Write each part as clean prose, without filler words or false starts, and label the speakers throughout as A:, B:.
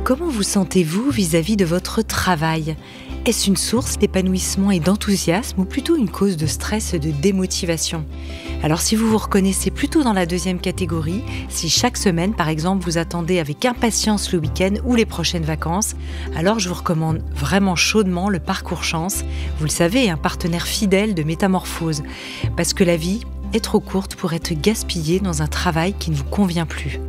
A: Comment vous sentez-vous vis-à-vis de votre travail ? Est-ce une source d'épanouissement et d'enthousiasme ou plutôt une cause de stress et de démotivation ? Alors si vous vous reconnaissez plutôt dans la deuxième catégorie, si chaque semaine par exemple vous attendez avec impatience le week-end ou les prochaines vacances, alors je vous recommande vraiment chaudement le Parcours Chance. Vous le savez, un partenaire fidèle de Métamorphose. Parce que la vie est trop courte pour être gaspillée dans un travail qui ne vous convient plus.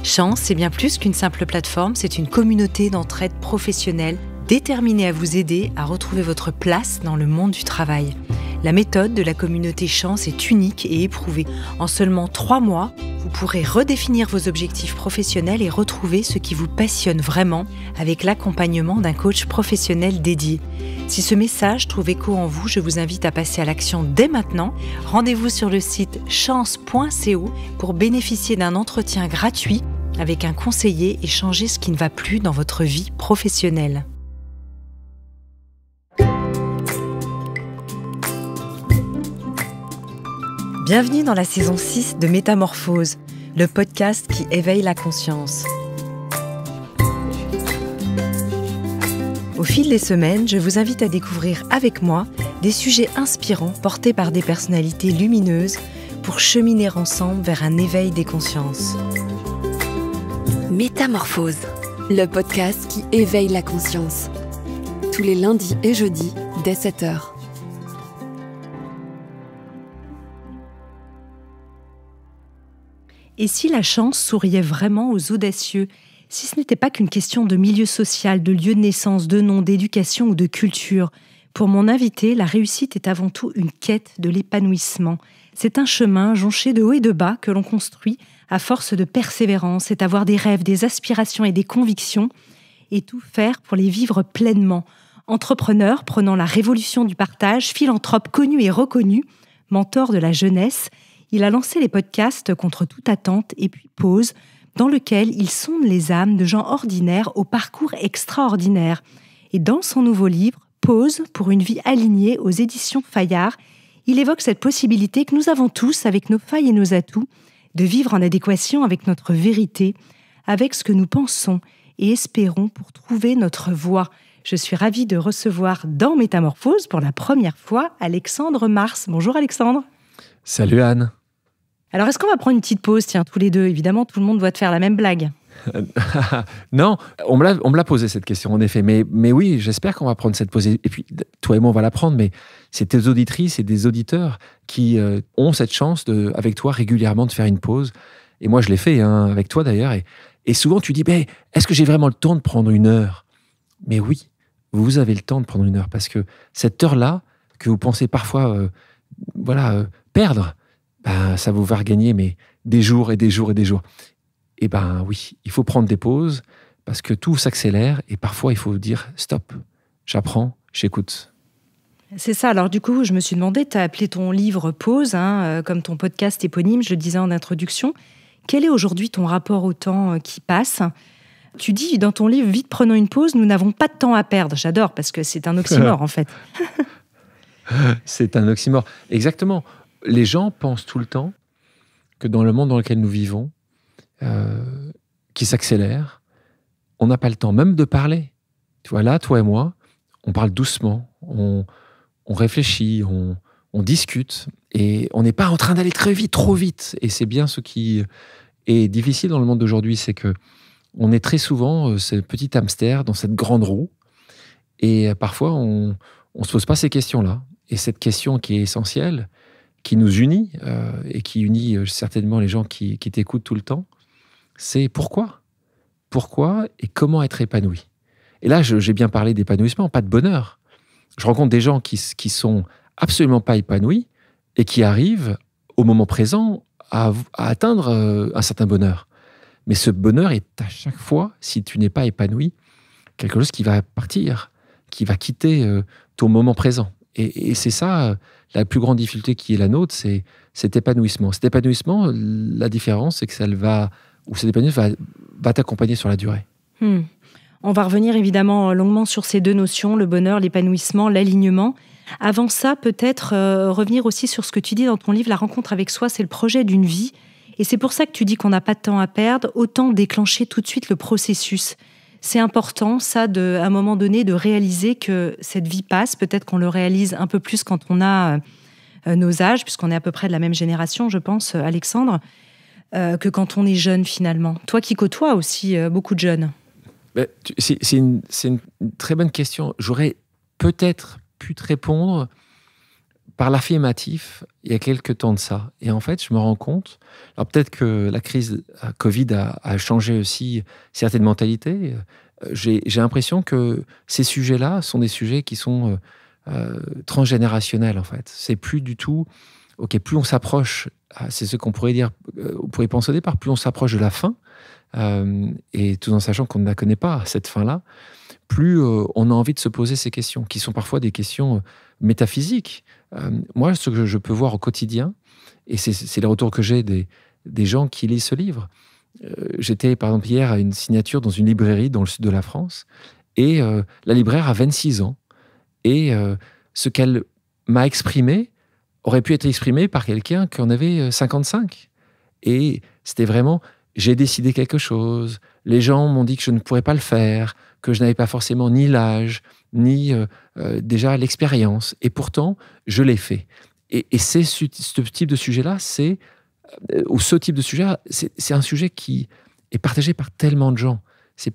A: Chance, c'est bien plus qu'une simple plateforme, c'est une communauté d'entraide professionnelle déterminée à vous aider à retrouver votre place dans le monde du travail. La méthode de la communauté Chance est unique et éprouvée. En seulement 3 mois, vous pourrez redéfinir vos objectifs professionnels et retrouver ce qui vous passionne vraiment avec l'accompagnement d'un coach professionnel dédié. Si ce message trouve écho en vous, je vous invite à passer à l'action dès maintenant. Rendez-vous sur le site chance.co pour bénéficier d'un entretien gratuit avec un conseiller et changer ce qui ne va plus dans votre vie professionnelle. Bienvenue dans la saison 6 de Métamorphose, le podcast qui éveille la conscience. Au fil des semaines, je vous invite à découvrir avec moi des sujets inspirants portés par des personnalités lumineuses pour cheminer ensemble vers un éveil des consciences.
B: Métamorphose, le podcast qui éveille la conscience. Tous les lundis et jeudis dès 7h.
A: Et si la chance souriait vraiment aux audacieux, si ce n'était pas qu'une question de milieu social, de lieu de naissance, de nom, d'éducation ou de culture? Pour mon invité, la réussite est avant tout une quête de l'épanouissement. C'est un chemin jonché de haut et de bas que l'on construit à force de persévérance. C'est avoir des rêves, des aspirations et des convictions et tout faire pour les vivre pleinement. Entrepreneur prenant la révolution du partage, philanthrope connu et reconnu, mentor de la jeunesse, il a lancé les podcasts Contre toute attente et puis Pause, dans lequel il sonde les âmes de gens ordinaires au parcours extraordinaire. Et dans son nouveau livre, Pause pour une vie alignée aux éditions Fayard, il évoque cette possibilité que nous avons tous, avec nos failles et nos atouts, de vivre en adéquation avec notre vérité, avec ce que nous pensons et espérons pour trouver notre voie. Je suis ravie de recevoir dans Métamorphose, pour la première fois, Alexandre Mars. Bonjour Alexandre.
C: Salut Anne.
A: Alors, est-ce qu'on va prendre une petite pause, tiens, tous les deux? Évidemment, tout le monde doit te faire la même blague.
C: Non, on me l'a posé cette question, en effet. Mais oui, j'espère qu'on va prendre cette pause. Et puis, toi et moi, on va la prendre. Mais c'est tes auditrices et des auditeurs qui ont cette chance, avec toi, régulièrement, de faire une pause. Et moi, je l'ai fait, avec toi d'ailleurs. Et souvent, tu dis, est-ce que j'ai vraiment le temps de prendre 1 heure? Mais oui, vous avez le temps de prendre 1 heure. Parce que cette heure-là, que vous pensez parfois perdre, ça vous va regagner des jours et des jours et des jours. Et oui, il faut prendre des pauses parce que tout s'accélère et parfois il faut dire stop, j'apprends, j'écoute.
A: C'est ça. Alors du coup, je me suis demandé, tu as appelé ton livre Pause, comme ton podcast éponyme, je le disais en introduction. Quel est aujourd'hui ton rapport au temps qui passe ? Tu dis dans ton livre, vite prenons une pause, nous n'avons pas de temps à perdre. J'adore parce que c'est un oxymore en fait.
C: C'est un oxymore, exactement. Les gens pensent tout le temps que dans le monde dans lequel nous vivons, qui s'accélère, on n'a pas le temps même de parler. Tu vois, là, toi et moi, on parle doucement, on réfléchit, on discute, et on n'est pas en train d'aller très vite, trop vite. Et c'est bien ce qui est difficile dans le monde d'aujourd'hui, c'est que on est très souvent ce petit hamster dans cette grande roue, et parfois on se pose pas ces questions-là. Et cette question qui est essentielle, qui nous unit, et qui unit certainement les gens qui t'écoutent tout le temps, c'est pourquoi ? Pourquoi et comment être épanoui ? Et là, j'ai bien parlé d'épanouissement, pas de bonheur. Je rencontre des gens qui sont absolument pas épanouis et qui arrivent, au moment présent, à atteindre un certain bonheur. Mais ce bonheur est à chaque fois, si tu n'es pas épanoui, quelque chose qui va partir, qui va quitter ton moment présent. Et c'est ça, la plus grande difficulté qui est la nôtre, c'est cet épanouissement. Cet épanouissement, la différence, c'est que cet épanouissement va t'accompagner sur la durée.
A: On va revenir évidemment longuement sur ces deux notions, le bonheur, l'épanouissement, l'alignement. Avant ça, peut-être revenir aussi sur ce que tu dis dans ton livre, La rencontre avec soi, c'est le projet d'une vie. Et c'est pour ça que tu dis qu'on n'a pas de temps à perdre, autant déclencher tout de suite le processus. c'est important, ça, à un moment donné, de réaliser que cette vie passe. Peut-être qu'on le réalise un peu plus quand on a nos âges, puisqu'on est à peu près de la même génération, je pense, Alexandre, que quand on est jeune, finalement. Toi qui côtoies aussi beaucoup de jeunes.
C: C'est une très bonne question. J'aurais peut-être pu te répondre par l'affirmatif il y a quelques temps de ça. Et en fait, je me rends compte, alors peut-être que la crise Covid a changé aussi certaines mentalités. J'ai l'impression que ces sujets-là sont des sujets qui sont transgénérationnels, en fait. C'est plus du tout... Ok, plus on s'approche, c'est ce qu'on pourrait dire, on pourrait penser au départ, plus on s'approche de la fin, et tout en sachant qu'on ne la connaît pas, cette fin-là, plus on a envie de se poser ces questions, qui sont parfois des questions métaphysiques. Moi, ce que je peux voir au quotidien, et c'est les retours que j'ai des gens qui lisent ce livre. J'étais, par exemple, hier à une signature dans une librairie dans le sud de la France, et la libraire a 26 ans, et ce qu'elle m'a exprimé aurait pu être exprimé par quelqu'un qui en avait 55. Et c'était vraiment, j'ai décidé quelque chose, les gens m'ont dit que je ne pourrais pas le faire, que je n'avais pas forcément ni l'âge, ni déjà l'expérience. Et pourtant, je l'ai fait. Et c'est ce type de sujet-là, ou ce type de sujet-là, c'est un sujet qui est partagé par tellement de gens. C'est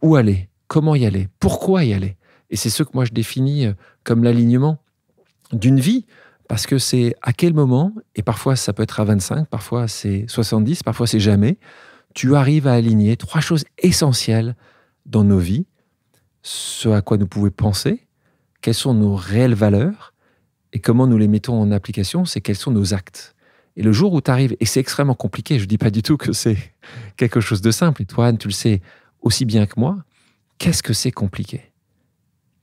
C: où aller, comment y aller, pourquoi y aller. Et c'est ce que moi je définis comme l'alignement d'une vie. Parce que c'est à quel moment, et parfois ça peut être à 25, parfois c'est 70, parfois c'est jamais, tu arrives à aligner 3 choses essentielles dans nos vies, ce à quoi nous pouvons penser, quelles sont nos réelles valeurs, et comment nous les mettons en application, c'est quels sont nos actes. Et le jour où tu arrives, et c'est extrêmement compliqué, je ne dis pas du tout que c'est quelque chose de simple, et toi Anne, tu le sais aussi bien que moi, qu'est-ce que c'est compliqué ?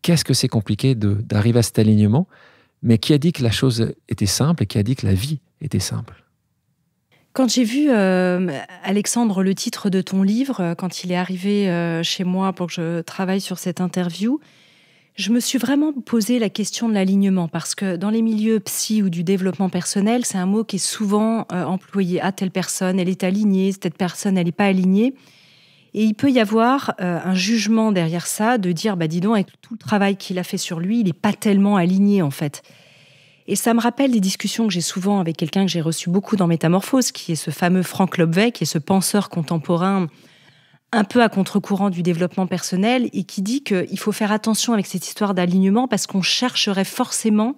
C: Qu'est-ce que c'est compliqué d'arriver à cet alignement ? Mais qui a dit que la chose était simple et qui a dit que la vie était simple?
A: Quand j'ai vu, Alexandre, le titre de ton livre, quand il est arrivé chez moi pour que je travaille sur cette interview, je me suis vraiment posé la question de l'alignement, parce que dans les milieux psy ou du développement personnel, c'est un mot qui est souvent employé. Ah, telle personne, elle est alignée, cette personne, elle n'est pas alignée. Et il peut y avoir un jugement derrière ça, de dire, bah dis donc, avec tout le travail qu'il a fait sur lui, il n'est pas tellement aligné en fait. Et ça me rappelle des discussions que j'ai souvent avec quelqu'un que j'ai reçu beaucoup dans Métamorphose, qui est ce fameux Frank Lobvet, qui est ce penseur contemporain un peu à contre-courant du développement personnel, et qui dit qu'il faut faire attention avec cette histoire d'alignement, parce qu'on chercherait forcément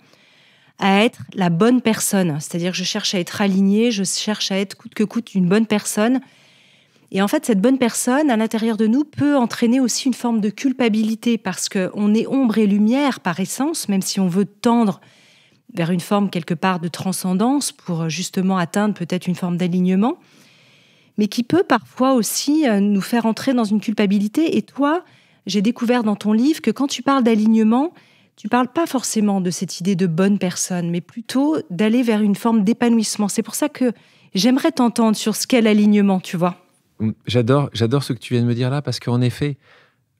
A: à être la bonne personne. C'est-à-dire que je cherche à être aligné, je cherche à être coûte que coûte une bonne personne. Et en fait, cette bonne personne, à l'intérieur de nous, peut entraîner aussi une forme de culpabilité, parce qu'on est ombre et lumière par essence, même si on veut tendre vers une forme quelque part de transcendance pour justement atteindre peut-être une forme d'alignement, mais qui peut parfois aussi nous faire entrer dans une culpabilité. Et toi, j'ai découvert dans ton livre que quand tu parles d'alignement, tu parles pas forcément de cette idée de bonne personne, mais plutôt d'aller vers une forme d'épanouissement. C'est pour ça que j'aimerais t'entendre sur ce qu'est l'alignement, tu vois.
C: J'adore ce que tu viens de me dire là, parce qu'en effet,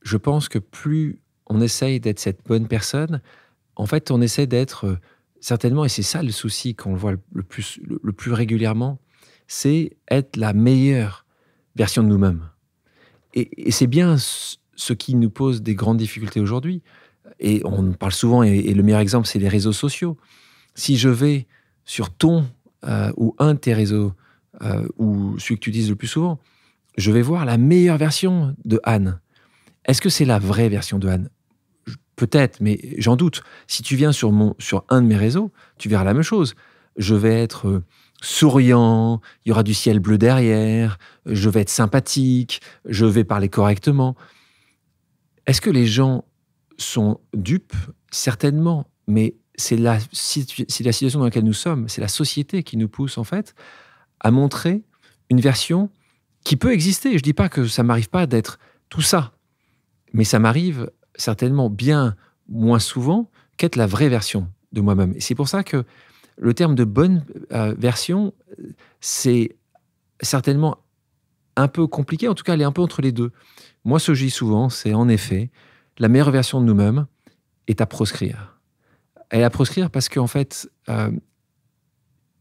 C: je pense que plus on essaye d'être cette bonne personne, en fait, on essaie d'être certainement, et c'est ça le souci qu'on le voit le plus régulièrement, c'est être la meilleure version de nous-mêmes. Et c'est bien ce qui nous pose des grandes difficultés aujourd'hui. Et on parle souvent, et le meilleur exemple, c'est les réseaux sociaux. Si je vais sur ton ou un de tes réseaux, ou celui que tu utilises le plus souvent, je vais voir la meilleure version de Anne. Est-ce que c'est la vraie version de Anne ? Peut-être, mais j'en doute. Si tu viens sur un de mes réseaux, tu verras la même chose. Je vais être souriant, il y aura du ciel bleu derrière, je vais être sympathique, je vais parler correctement. Est-ce que les gens sont dupes ? Certainement, mais c'est la situation dans laquelle nous sommes, c'est la société qui nous pousse en fait à montrer une version qui peut exister. Je ne dis pas que ça ne m'arrive pas d'être tout ça, mais ça m'arrive certainement bien moins souvent qu'être la vraie version de moi-même. Et c'est pour ça que le terme de bonne version, c'est certainement un peu compliqué, en tout cas, elle est un peu entre les deux. Moi, ce que je dis souvent, c'est en effet, la meilleure version de nous-mêmes est à proscrire. Elle est à proscrire parce qu'en fait,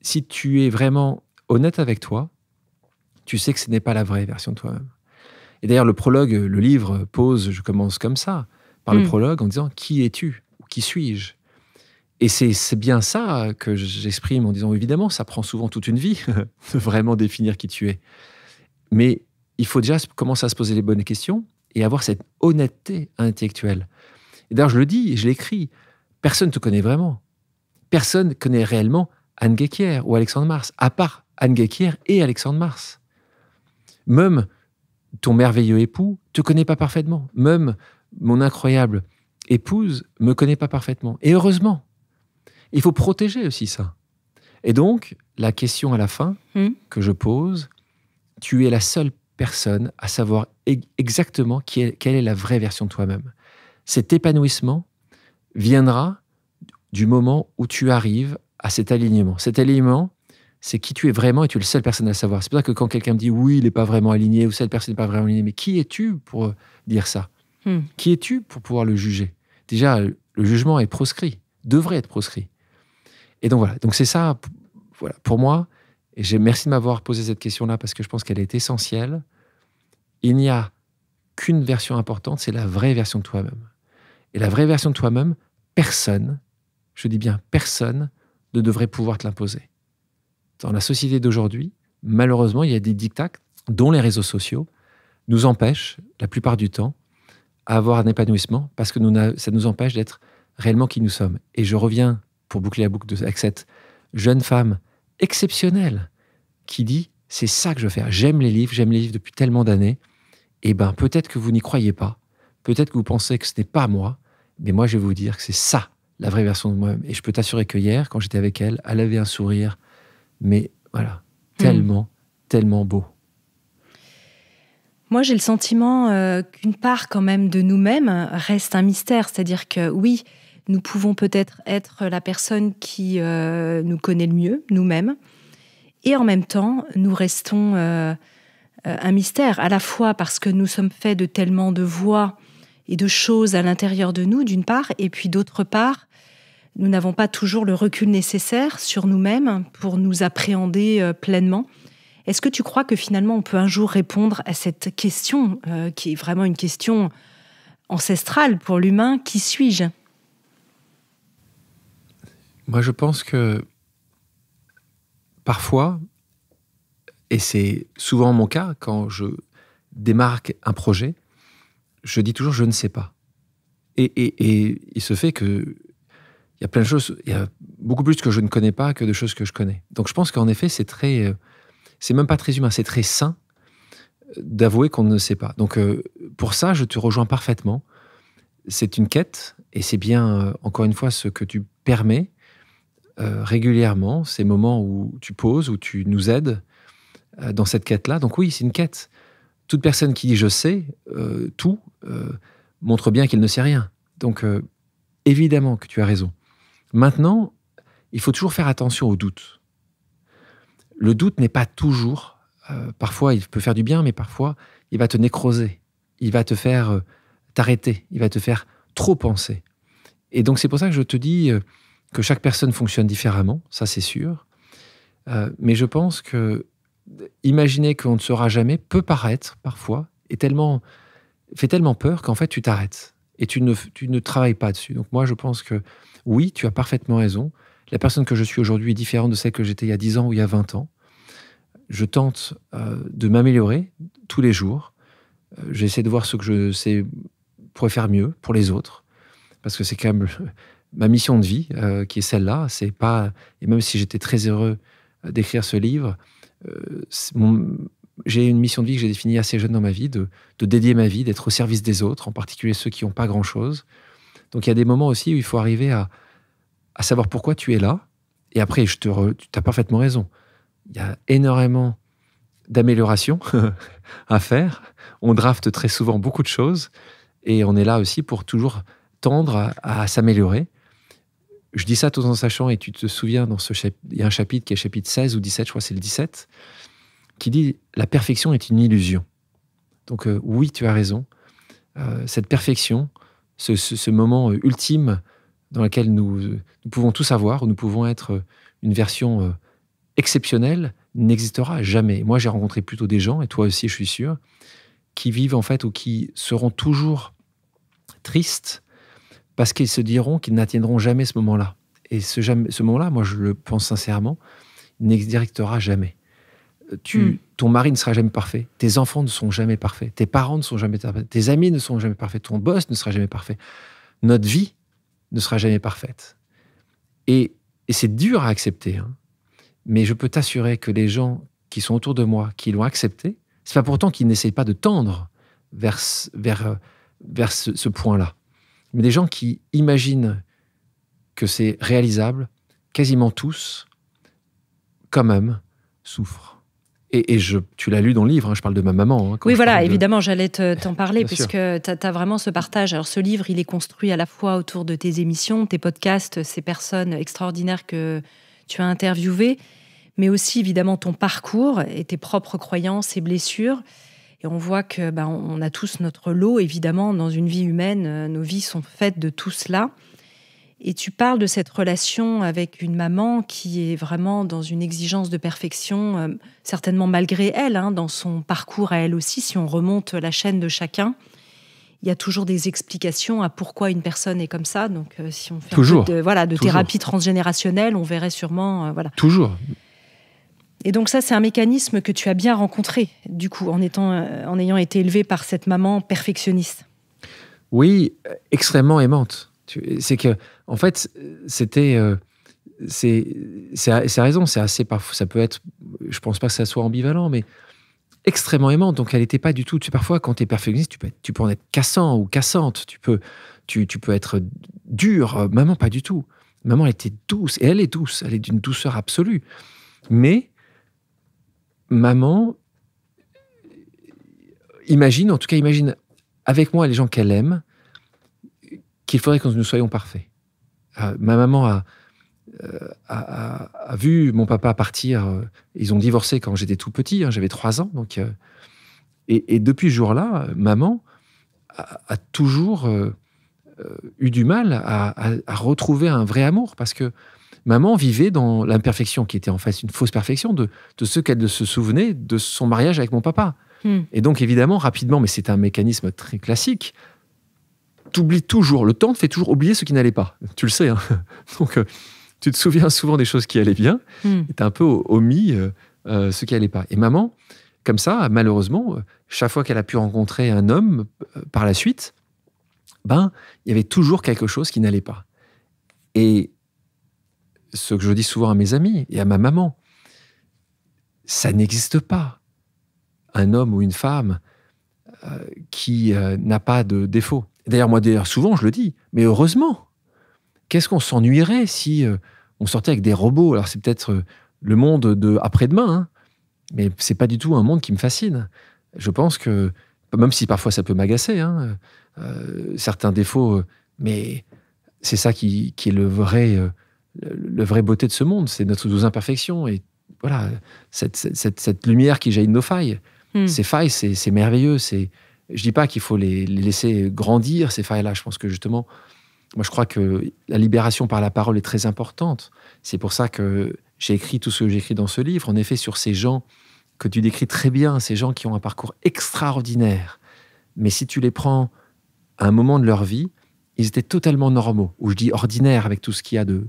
C: si tu es vraiment honnête avec toi, tu sais que ce n'est pas la vraie version de toi-même. Et d'ailleurs, le prologue, le livre pose, je commence comme ça, par le prologue en disant « Qui es-tu » ou « Qui suis-je » Et c'est bien ça que j'exprime en disant, évidemment, ça prend souvent toute une vie de vraiment définir qui tu es. Mais il faut déjà commencer à se poser les bonnes questions et avoir cette honnêteté intellectuelle. Et d'ailleurs, je le dis et je l'écris, personne ne te connaît vraiment. Personne ne connaît réellement Anne Guéquière ou Alexandre Mars, à part Anne Guéquière et Alexandre Mars. Même ton merveilleux époux ne te connaît pas parfaitement. Même mon incroyable épouse ne me connaît pas parfaitement. Et heureusement. Il faut protéger aussi ça. Et donc, la question à la fin que je pose, tu es la seule personne à savoir exactement quelle est la vraie version de toi-même. Cet épanouissement viendra du moment où tu arrives à cet alignement. Cet alignement, c'est qui tu es vraiment et tu es la seule personne à le savoir. C'est pour ça que quand quelqu'un me dit « oui, il n'est pas vraiment aligné » ou « cette personne n'est pas vraiment alignée », mais qui es-tu pour dire ça Qui es-tu pour pouvoir le juger? Déjà, le jugement est proscrit, devrait être proscrit. Et donc voilà, donc c'est ça, voilà, pour moi, et merci de m'avoir posé cette question-là parce que je pense qu'elle est essentielle. Il n'y a qu'une version importante, c'est la vraie version de toi-même. Et la vraie version de toi-même, personne, je dis bien personne, ne devrait pouvoir te l'imposer. Dans la société d'aujourd'hui, malheureusement, il y a des dictats dont les réseaux sociaux nous empêchent, la plupart du temps, à avoir un épanouissement parce que ça nous empêche d'être réellement qui nous sommes. Et je reviens pour boucler la boucle avec cette jeune femme exceptionnelle qui dit « c'est ça que je veux faire, j'aime les livres depuis tellement d'années, et ben peut-être que vous n'y croyez pas, peut-être que vous pensez que ce n'est pas moi, mais moi je vais vous dire que c'est ça, la vraie version de moi-même. » Et je peux t'assurer que hier, quand j'étais avec elle, elle avait un sourire, mais voilà, tellement beau.
A: Moi, j'ai le sentiment qu'une part quand même de nous-mêmes reste un mystère, c'est-à-dire que oui, nous pouvons peut-être être la personne qui nous connaît le mieux, nous-mêmes. Et en même temps, nous restons un mystère, à la fois parce que nous sommes faits de tellement de voix et de choses à l'intérieur de nous, d'une part, et puis d'autre part, nous n'avons pas toujours le recul nécessaire sur nous-mêmes pour nous appréhender pleinement. Est-ce que tu crois que finalement, on peut un jour répondre à cette question, qui est vraiment une question ancestrale pour l'humain, qui suis-je ?
C: Moi, je pense que parfois, et c'est souvent mon cas, quand je démarque un projet, je dis toujours « je ne sais pas ». Et il se fait que il y a plein de choses, il y a beaucoup plus que je ne connais pas que de choses que je connais. Donc je pense qu'en effet, c'est même pas très humain, c'est très sain d'avouer qu'on ne sait pas. Donc pour ça, je te rejoins parfaitement. C'est une quête, et c'est bien, encore une fois, ce que tu permets régulièrement, ces moments où tu poses, où tu nous aides dans cette quête-là. Donc oui, c'est une quête. Toute personne qui dit « je sais tout » montre bien qu'il ne sait rien. Donc évidemment que tu as raison. Maintenant, il faut toujours faire attention au doute. Le doute n'est pas toujours... parfois, il peut faire du bien, mais parfois, il va te nécroser. Il va te faire t'arrêter. Il va te faire trop penser. Et donc, c'est pour ça que je te dis que chaque personne fonctionne différemment, ça c'est sûr. Mais je pense que imaginer qu'on ne saura jamais peut paraître, parfois, fait tellement peur qu'en fait, tu t'arrêtes. Et tu ne travailles pas dessus. Donc moi, je pense que oui, tu as parfaitement raison. La personne que je suis aujourd'hui est différente de celle que j'étais il y a 10 ans ou il y a 20 ans. Je tente de m'améliorer tous les jours. J'essaie de voir ce que je sais pourrais faire mieux pour les autres. Parce que c'est quand même ma mission de vie qui est celle-là. C'est pas... Et même si j'étais très heureux d'écrire ce livre, j'ai une mission de vie que j'ai définie assez jeune dans ma vie, de dédier ma vie, d'être au service des autres, en particulier ceux qui n'ont pas grand-chose. Donc il y a des moments aussi où il faut arriver à savoir pourquoi tu es là. Et après, tu as parfaitement raison. Il y a énormément d'améliorations à faire. On drafte très souvent beaucoup de choses. Et on est là aussi pour toujours tendre à s'améliorer. Je dis ça tout en sachant, et tu te souviens, il y a un chapitre qui est chapitre 16 ou 17, je crois que c'est le 17, qui dit « la perfection est une illusion ». Donc oui, tu as raison. Cette perfection, ce moment ultime dans lequel nous pouvons tous avoir, où nous pouvons être une version exceptionnelle, n'existera jamais. Moi, j'ai rencontré plutôt des gens, et toi aussi, je suis sûr, qui vivent en fait ou qui seront toujours tristes parce qu'ils se diront qu'ils n'atteindront jamais ce moment-là. Et ce moment-là, moi je le pense sincèrement, n'existera jamais. Ton mari ne sera jamais parfait, tes enfants ne sont jamais parfaits, tes parents ne sont jamais parfaits, tes amis ne sont jamais parfaits, ton boss ne sera jamais parfait. Notre vie ne sera jamais parfaite. Et c'est dur à accepter, hein. Mais je peux t'assurer que les gens qui sont autour de moi, qui l'ont accepté, c'est pas pourtant qu'ils n'essayent pas de tendre vers ce point-là. Mais des gens qui imaginent que c'est réalisable, quasiment tous, quand même, souffrent. Et tu l'as lu dans le livre, hein, je parle de ma maman. Hein,
A: oui, voilà, évidemment, j'allais t'en parler,
C: Bien
A: puisque
C: sûr.
A: tu as vraiment ce partage. Alors, ce livre, il est construit à la fois autour de tes émissions, tes podcasts, ces personnes extraordinaires que tu as interviewées, mais aussi, évidemment, ton parcours et tes propres croyances et blessures. Et on voit que on a tous notre lot, évidemment, dans une vie humaine. Nos vies sont faites de tout cela. Et tu parles de cette relation avec une maman qui est vraiment dans une exigence de perfection, certainement malgré elle, hein, dans son parcours à elle aussi. Si on remonte la chaîne de chacun, il y a toujours des explications à pourquoi une personne est comme ça. Donc, si on fait
C: Toujours.
A: un peu de thérapie transgénérationnelle, on verrait sûrement...
C: Toujours.
A: Et donc ça, c'est un mécanisme que tu as bien rencontré, du coup, en ayant été élevé par cette maman perfectionniste.
C: Oui, extrêmement aimante. C'est que, en fait, c'était... c'est raison, c'est assez... Parfois, ça peut être... Je pense pas que ça soit ambivalent, mais extrêmement aimante. Donc, elle n'était pas du tout... parfois, quand tu es perfectionniste, tu peux en être cassant ou cassante. Tu peux être dur. Maman, pas du tout. Maman, elle était douce. Et elle est douce. Elle est d'une douceur absolue. Mais maman imagine avec moi les gens qu'elle aime, qu'il faudrait que nous soyons parfaits. Ma maman a vu mon papa partir. Ils ont divorcé quand j'étais tout petit, hein, j'avais 3 ans. Donc, et depuis ce jour-là, maman a toujours eu du mal à retrouver un vrai amour, parce que maman vivait dans l'imperfection, qui était en fait une fausse perfection de ce qu'elle se souvenait de son mariage avec mon papa. Et donc, évidemment, rapidement, mais c'est un mécanisme très classique, t'oublies toujours, le temps te fait toujours oublier ce qui n'allait pas. Tu le sais, hein. Donc, tu te souviens souvent des choses qui allaient bien, et t'as un peu omis ce qui allait pas. Et maman, comme ça, malheureusement, chaque fois qu'elle a pu rencontrer un homme par la suite, il y avait toujours quelque chose qui n'allait pas. Et ce que je dis souvent à mes amis et à ma maman, ça n'existe pas. Un homme ou une femme qui n'a pas de défaut. D'ailleurs, souvent, je le dis, mais heureusement, qu'est-ce qu'on s'ennuierait si on sortait avec des robots? Alors, c'est peut-être le monde de après-demain, hein, mais c'est pas du tout un monde qui me fascine. Je pense que, même si parfois ça peut m'agacer, hein, certains défauts, mais c'est ça qui est le vrai beauté de ce monde, c'est nos imperfections. Et voilà, cette lumière qui jaillit de nos failles. Ces failles, c'est merveilleux. Je dis pas qu'il faut les laisser grandir, ces failles-là. Je pense que justement, moi je crois que la libération par la parole est très importante. C'est pour ça que j'ai écrit tout ce que j'ai écrit dans ce livre, en effet, sur ces gens que tu décris très bien, ces gens qui ont un parcours extraordinaire. Mais si tu les prends à un moment de leur vie, ils étaient totalement normaux. Ou je dis ordinaires, avec tout ce qu'il y a de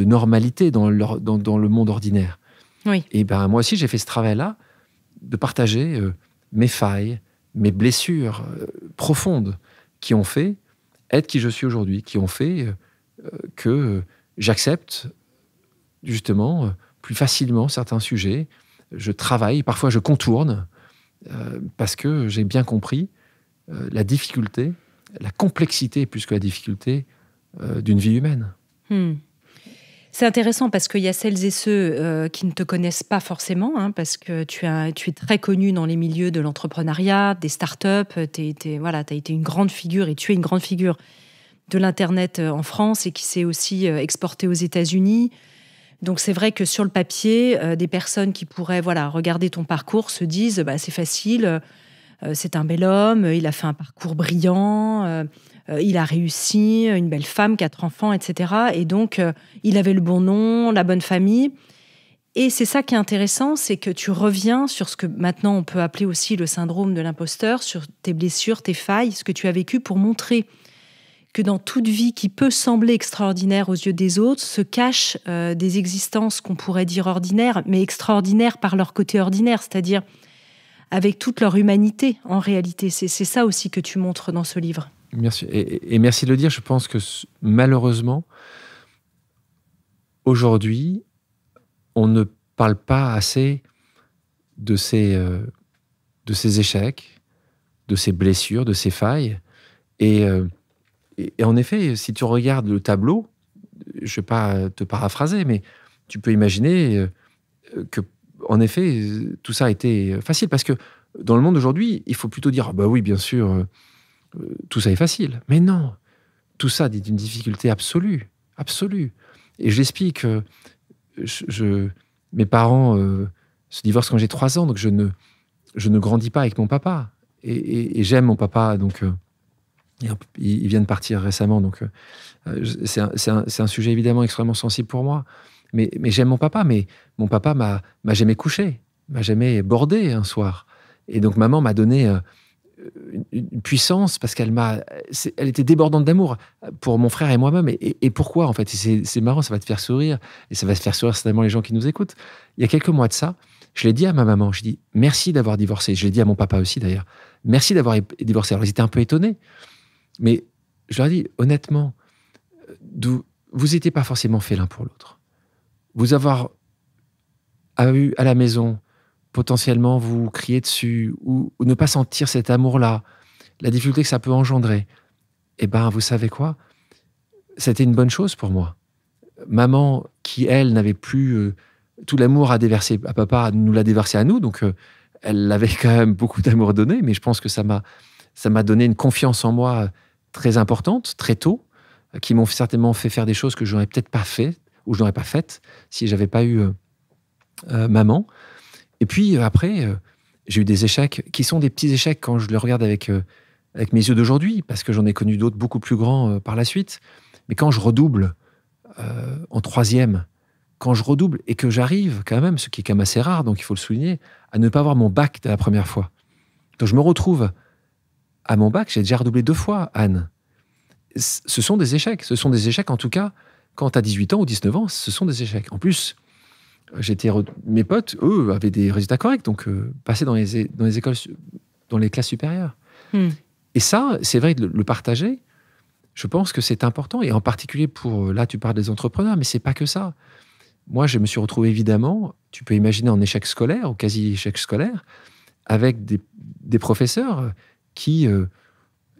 C: normalité dans le monde ordinaire.
A: Oui.
C: Et moi aussi, j'ai fait ce travail-là, de partager mes failles, mes blessures profondes, qui ont fait être qui je suis aujourd'hui, qui ont fait que j'accepte justement plus facilement certains sujets. Je travaille, parfois je contourne, parce que j'ai bien compris la difficulté, la complexité plus que la difficulté d'une vie humaine.
A: C'est intéressant parce qu'il y a celles et ceux qui ne te connaissent pas forcément, hein, parce que tu es très connu dans les milieux de l'entrepreneuriat, des startups. Tu as été une grande figure, et tu es une grande figure de l'Internet en France, et qui s'est aussi exporté aux États-Unis. Donc c'est vrai que sur le papier, des personnes qui pourraient regarder ton parcours se disent c'est facile, c'est un bel homme, il a fait un parcours brillant, il a réussi, une belle femme, 4 enfants, etc. Et donc, il avait le bon nom, la bonne famille. Et c'est ça qui est intéressant, c'est que tu reviens sur ce que maintenant on peut appeler aussi le syndrome de l'imposteur, sur tes blessures, tes failles, ce que tu as vécu, pour montrer que dans toute vie qui peut sembler extraordinaire aux yeux des autres, se cachent des existences qu'on pourrait dire ordinaires, mais extraordinaires par leur côté ordinaire, c'est-à-dire avec toute leur humanité en réalité. C'est ça aussi que tu montres dans ce livre.
C: Merci. Et merci de le dire. Je pense que malheureusement, aujourd'hui, on ne parle pas assez de ces échecs, de ces blessures, de ces failles. Et en effet, si tu regardes le tableau, je ne vais pas te paraphraser, mais tu peux imaginer que, en effet, tout ça a été facile. Parce que dans le monde d'aujourd'hui, il faut plutôt dire, bah oui, bien sûr, tout ça est facile. Mais non, tout ça est d'une difficulté absolue. Absolue. Et je l'explique, mes parents se divorcent quand j'ai 3 ans, donc je ne grandis pas avec mon papa. Et j'aime mon papa, donc il vient de partir récemment, donc c'est un sujet évidemment extrêmement sensible pour moi. Mais j'aime mon papa, mais mon papa m'a jamais couché, m'a jamais bordé un soir. Et donc maman m'a donné une puissance parce elle était débordante d'amour pour mon frère et moi-même. Et pourquoi, en fait? C'est marrant, ça va te faire sourire, et ça va se faire sourire certainement les gens qui nous écoutent. Il y a quelques mois de ça, je l'ai dit à ma maman, je dis merci d'avoir divorcé. Je l'ai dit à mon papa aussi d'ailleurs. Merci d'avoir divorcé. Alors ils étaient un peu étonnés, mais je leur ai dit honnêtement, vous n'étiez pas forcément fait l'un pour l'autre. Vous avoir eu à la maison, potentiellement vous crier dessus, ou ne pas sentir cet amour-là, la difficulté que ça peut engendrer, eh ben, vous savez quoi? C'était une bonne chose pour moi. Maman, qui, elle, n'avait plus tout l'amour à déverser à papa, nous l'a déversé à nous, donc elle avait quand même beaucoup d'amour donné, mais je pense que ça m'a donné une confiance en moi très importante, très tôt, qui m'ont certainement fait faire des choses que je n'aurais peut-être pas fait, ou je n'aurais pas faites, si j'avais pas eu maman. Et puis après, j'ai eu des échecs qui sont des petits échecs quand je les regarde avec mes yeux d'aujourd'hui, parce que j'en ai connu d'autres beaucoup plus grands par la suite. Mais quand je redouble en 3e, quand je redouble et que j'arrive quand même, ce qui est quand même assez rare, donc il faut le souligner, à ne pas avoir mon bac de la première fois. Donc je me retrouve à mon bac, j'ai déjà redoublé 2 fois, Anne. Ce sont des échecs. Ce sont des échecs, en tout cas, quand tu as 18 ans ou 19 ans, ce sont des échecs. En plus, mes potes, eux, avaient des résultats corrects, donc passaient dans les écoles, dans les classes supérieures. Et ça, c'est vrai de le partager. Je pense que c'est important, et en particulier pour, là, tu parles des entrepreneurs, mais c'est pas que ça. Moi, je me suis retrouvé évidemment, tu peux imaginer, en échec scolaire, ou quasi-échec scolaire, avec des professeurs qui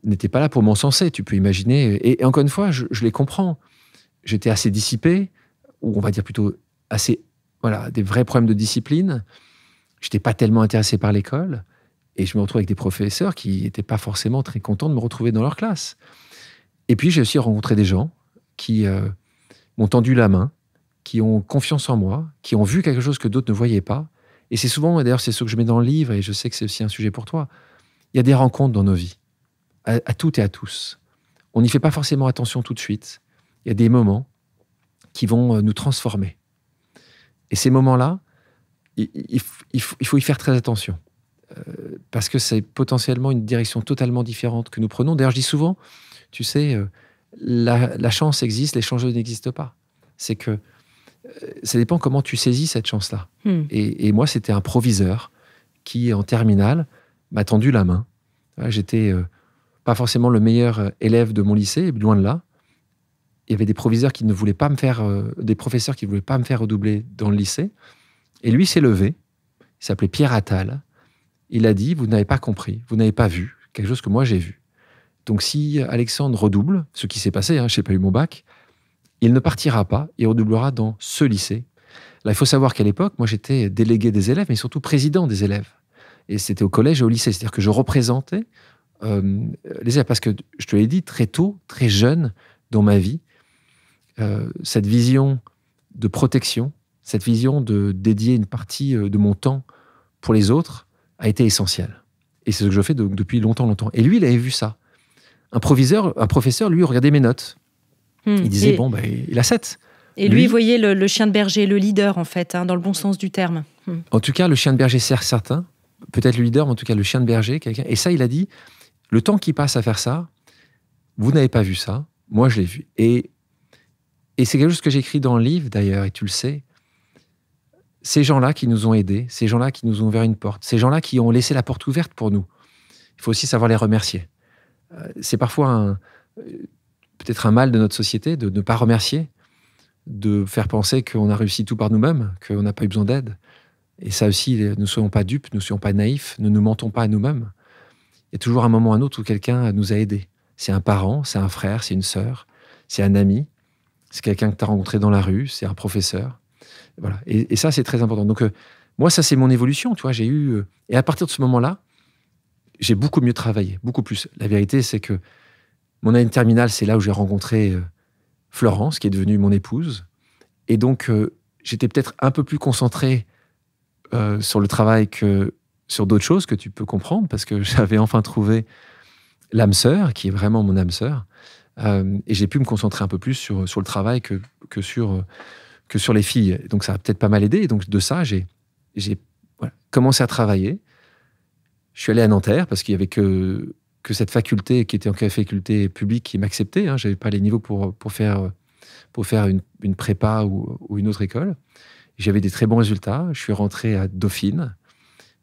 C: n'étaient pas là pour m'encenser, tu peux imaginer. Et encore une fois, je les comprends. J'étais assez dissipé, ou on va dire plutôt assez... Voilà, des vrais problèmes de discipline. Je n'étais pas tellement intéressé par l'école. Et je me retrouve avec des professeurs qui n'étaient pas forcément très contents de me retrouver dans leur classe. Et puis, j'ai aussi rencontré des gens qui m'ont tendu la main, qui ont confiance en moi, qui ont vu quelque chose que d'autres ne voyaient pas. Et c'est souvent, et d'ailleurs, c'est ce que je mets dans le livre, et je sais que c'est aussi un sujet pour toi, il y a des rencontres dans nos vies, à toutes et à tous. On n'y fait pas forcément attention tout de suite. Il y a des moments qui vont nous transformer. Et ces moments-là, il faut y faire très attention. Parce que c'est potentiellement une direction totalement différente que nous prenons. D'ailleurs, je dis souvent, tu sais, la chance existe, les chances n'existent pas. C'est que ça dépend comment tu saisis cette chance-là. Et moi, c'était un proviseur qui, en terminale, m'a tendu la main. J'étais pas forcément le meilleur élève de mon lycée, loin de là. Il y avait des proviseurs qui ne voulaient pas me faire, des professeurs qui ne voulaient pas me faire redoubler dans le lycée. Et lui s'est levé. Il s'appelait Pierre Attal. Il a dit, vous n'avez pas compris, vous n'avez pas vu quelque chose que moi j'ai vu. Donc si Alexandre redouble, ce qui s'est passé, je n'ai pas eu mon bac, il ne partira pas et redoublera dans ce lycée. Là, il faut savoir qu'à l'époque, moi j'étais délégué des élèves, mais surtout président des élèves. Et c'était au collège et au lycée. C'est-à-dire que je représentais les élèves. Parce que, je te l'ai dit, très tôt, très jeune dans ma vie, cette vision de protection, cette vision de dédier une partie de mon temps pour les autres a été essentielle. Et c'est ce que je fais depuis longtemps. Et lui, il avait vu ça. Un professeur, lui, regardait mes notes. Il disait, il a 7.
A: Et lui, voyez le chien de berger, le leader, en fait, dans le bon sens du terme.
C: En tout cas, le chien de berger sert certains, peut-être le leader, mais en tout cas, le chien de berger, quelqu'un. Et ça, il a dit, le temps qu'il passe à faire ça, vous n'avez pas vu ça, moi, je l'ai vu. Et c'est quelque chose que j'écris dans le livre, d'ailleurs, et tu le sais. Ces gens-là qui nous ont aidés, ces gens-là qui nous ont ouvert une porte, ces gens-là qui ont laissé la porte ouverte pour nous, il faut aussi savoir les remercier. C'est parfois peut-être un mal de notre société de ne pas remercier, de faire penser qu'on a réussi tout par nous-mêmes, qu'on n'a pas eu besoin d'aide. Et ça aussi, ne soyons pas dupes, ne soyons pas naïfs, ne nous mentons pas à nous-mêmes. Il y a toujours un moment ou un autre où quelqu'un nous a aidés. C'est un parent, c'est un frère, c'est une sœur, c'est un ami, c'est quelqu'un que tu as rencontré dans la rue, c'est un professeur. Voilà. Et ça, c'est très important. Donc, moi, ça, c'est mon évolution. Tu vois, et à partir de ce moment-là, j'ai beaucoup mieux travaillé, beaucoup plus. La vérité, c'est que mon année de terminale, c'est là où j'ai rencontré Florence, qui est devenue mon épouse. Et donc, j'étais peut-être un peu plus concentré sur le travail que sur d'autres choses que tu peux comprendre, parce que j'avais enfin trouvé l'âme sœur, qui est vraiment mon âme sœur. Et j'ai pu me concentrer un peu plus sur le travail que sur les filles. Donc, ça a peut-être pas mal aidé. Et donc, de ça, j'ai commencé à travailler. Je suis allé à Nanterre parce qu'il y avait que cette faculté qui était en faculté publique qui m'acceptait. Je n'avais pas les niveaux pour faire une prépa ou une autre école. J'avais des très bons résultats. Je suis rentré à Dauphine.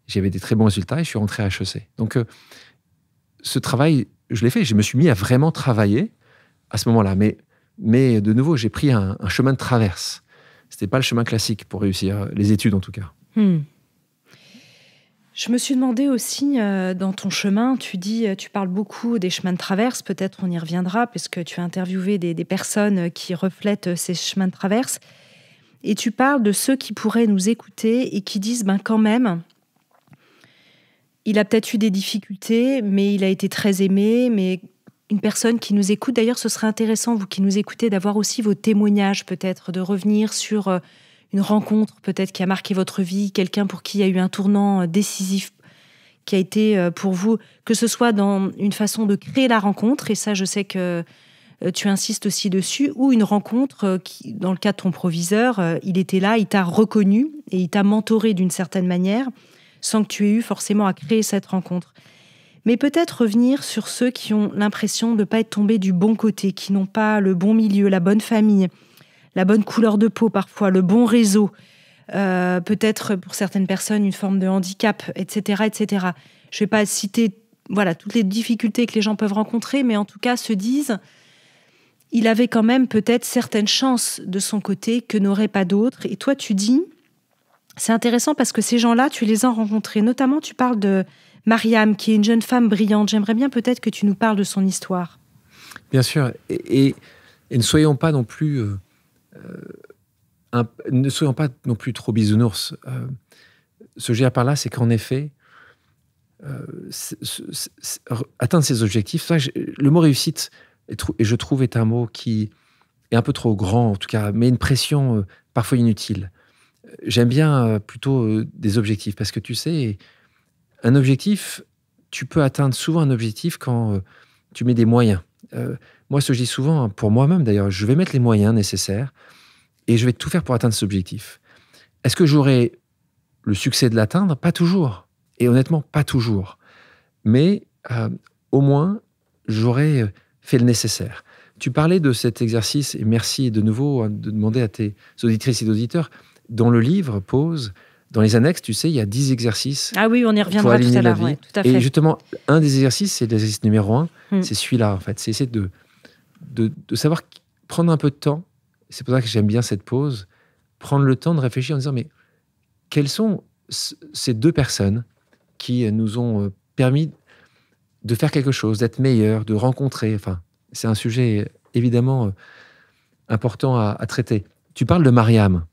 C: J'avais des très bons résultats et je suis rentré à HEC. Donc, ce travail, je l'ai fait. Je me suis mis à vraiment travailler à ce moment-là. Mais de nouveau, j'ai pris un chemin de traverse. Ce n'était pas le chemin classique pour réussir les études, en tout cas.
A: Je me suis demandé aussi, dans ton chemin, tu parles beaucoup des chemins de traverse, peut-être on y reviendra, parce que tu as interviewé des personnes qui reflètent ces chemins de traverse, et tu parles de ceux qui pourraient nous écouter et qui disent, quand même, il a peut-être eu des difficultés, mais il a été très aimé, mais une personne qui nous écoute, d'ailleurs ce serait intéressant, vous qui nous écoutez, d'avoir aussi vos témoignages peut-être, de revenir sur une rencontre peut-être qui a marqué votre vie, quelqu'un pour qui il y a eu un tournant décisif qui a été pour vous, que ce soit dans une façon de créer la rencontre, et ça je sais que tu insistes aussi dessus, ou une rencontre qui, dans le cas de ton proviseur, il était là, il t'a reconnu et il t'a mentoré d'une certaine manière, sans que tu aies eu forcément à créer cette rencontre. Mais peut-être revenir sur ceux qui ont l'impression de ne pas être tombés du bon côté, qui n'ont pas le bon milieu, la bonne famille, la bonne couleur de peau parfois, le bon réseau, peut-être pour certaines personnes une forme de handicap, etc. etc. Je ne vais pas citer toutes les difficultés que les gens peuvent rencontrer, mais en tout cas se disent, il avait quand même peut-être certaines chances de son côté que n'auraient pas d'autres. Et toi, tu dis, c'est intéressant parce que ces gens-là, tu les as rencontrés. Notamment, tu parles de Mariam, qui est une jeune femme brillante. J'aimerais bien peut-être que tu nous parles de son histoire.
C: Bien sûr. Et ne soyons pas non plus... ne soyons pas non plus trop bisounours. Ce que je veux dire par là, c'est qu'en effet, atteindre ses objectifs, le mot réussite, et je trouve, est un mot qui est un peu trop grand, en tout cas, met une pression parfois inutile. J'aime bien plutôt des objectifs, parce que tu sais, un objectif, tu peux atteindre souvent un objectif quand tu mets des moyens. Moi, ce que je dis souvent, pour moi-même d'ailleurs, je vais mettre les moyens nécessaires et je vais tout faire pour atteindre cet objectif. Est-ce que j'aurai le succès de l'atteindre? Pas toujours. Et honnêtement, pas toujours. Mais au moins, j'aurai fait le nécessaire. Tu parlais de cet exercice, et merci de nouveau de demander à tes auditrices et auditeurs, dans le livre, Pause, dans les annexes, tu sais, il y a 10 exercices.
A: Ah oui, on y reviendra tout à l'heure. Ouais, tout à fait.
C: Et justement, un des exercices, c'est l'exercice numéro 1, c'est celui-là, en fait. C'est essayer de savoir prendre un peu de temps. C'est pour ça que j'aime bien cette pause. Prendre le temps de réfléchir en disant, mais quelles sont ces deux personnes qui nous ont permis de faire quelque chose, d'être meilleurs, de rencontrer. Enfin, c'est un sujet évidemment important à traiter. Tu parles de Mariam.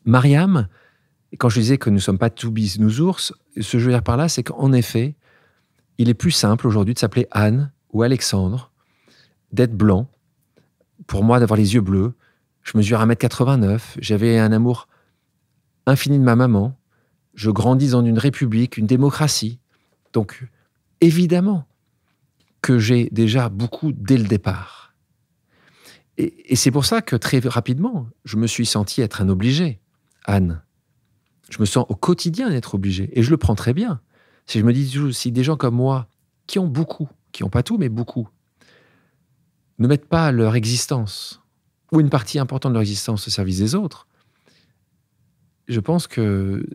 C: Mariam, quand je disais que nous ne sommes pas tout bisounours, ce que je veux dire par là, c'est qu'en effet, il est plus simple aujourd'hui de s'appeler Anne ou Alexandre, d'être blanc, pour moi d'avoir les yeux bleus. Je mesure 1m89, j'avais un amour infini de ma maman, je grandis dans une république, une démocratie. Donc, évidemment que j'ai déjà beaucoup dès le départ. Et c'est pour ça que très rapidement, je me suis senti être un obligé, Anne. Je me sens au quotidien d'être obligé. Et je le prends très bien. Si je me dis toujours, si des gens comme moi, qui ont beaucoup, qui n'ont pas tout, mais beaucoup, ne mettent pas leur existence, ou une partie importante de leur existence au service des autres, je pense que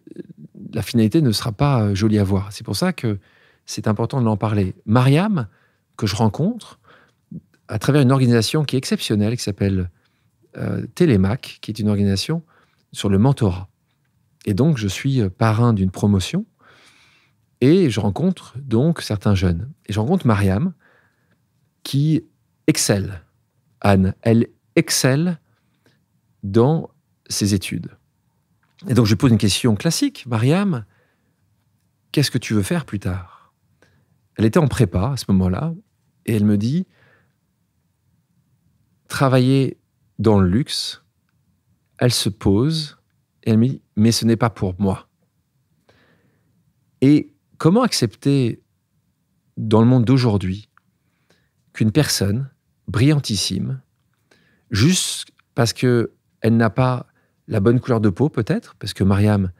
C: la finalité ne sera pas jolie à voir. C'est pour ça que c'est important de l'en parler. Mariam, que je rencontre, à travers une organisation qui est exceptionnelle, qui s'appelle Télémac, qui est une organisation sur le mentorat. Et donc, je suis parrain d'une promotion et je rencontre donc certains jeunes. Et je rencontre Mariam, qui excelle. Anne, elle excelle dans ses études. Et donc, je pose une question classique. Mariam, qu'est-ce que tu veux faire plus tard? Elle était en prépa à ce moment-là et elle me dit travailler dans le luxe. Elle se pose et elle me dit mais ce n'est pas pour moi. Et comment accepter dans le monde d'aujourd'hui qu'une personne brillantissime, juste parce qu'elle n'a pas la bonne couleur de peau peut-être, parce que Mariam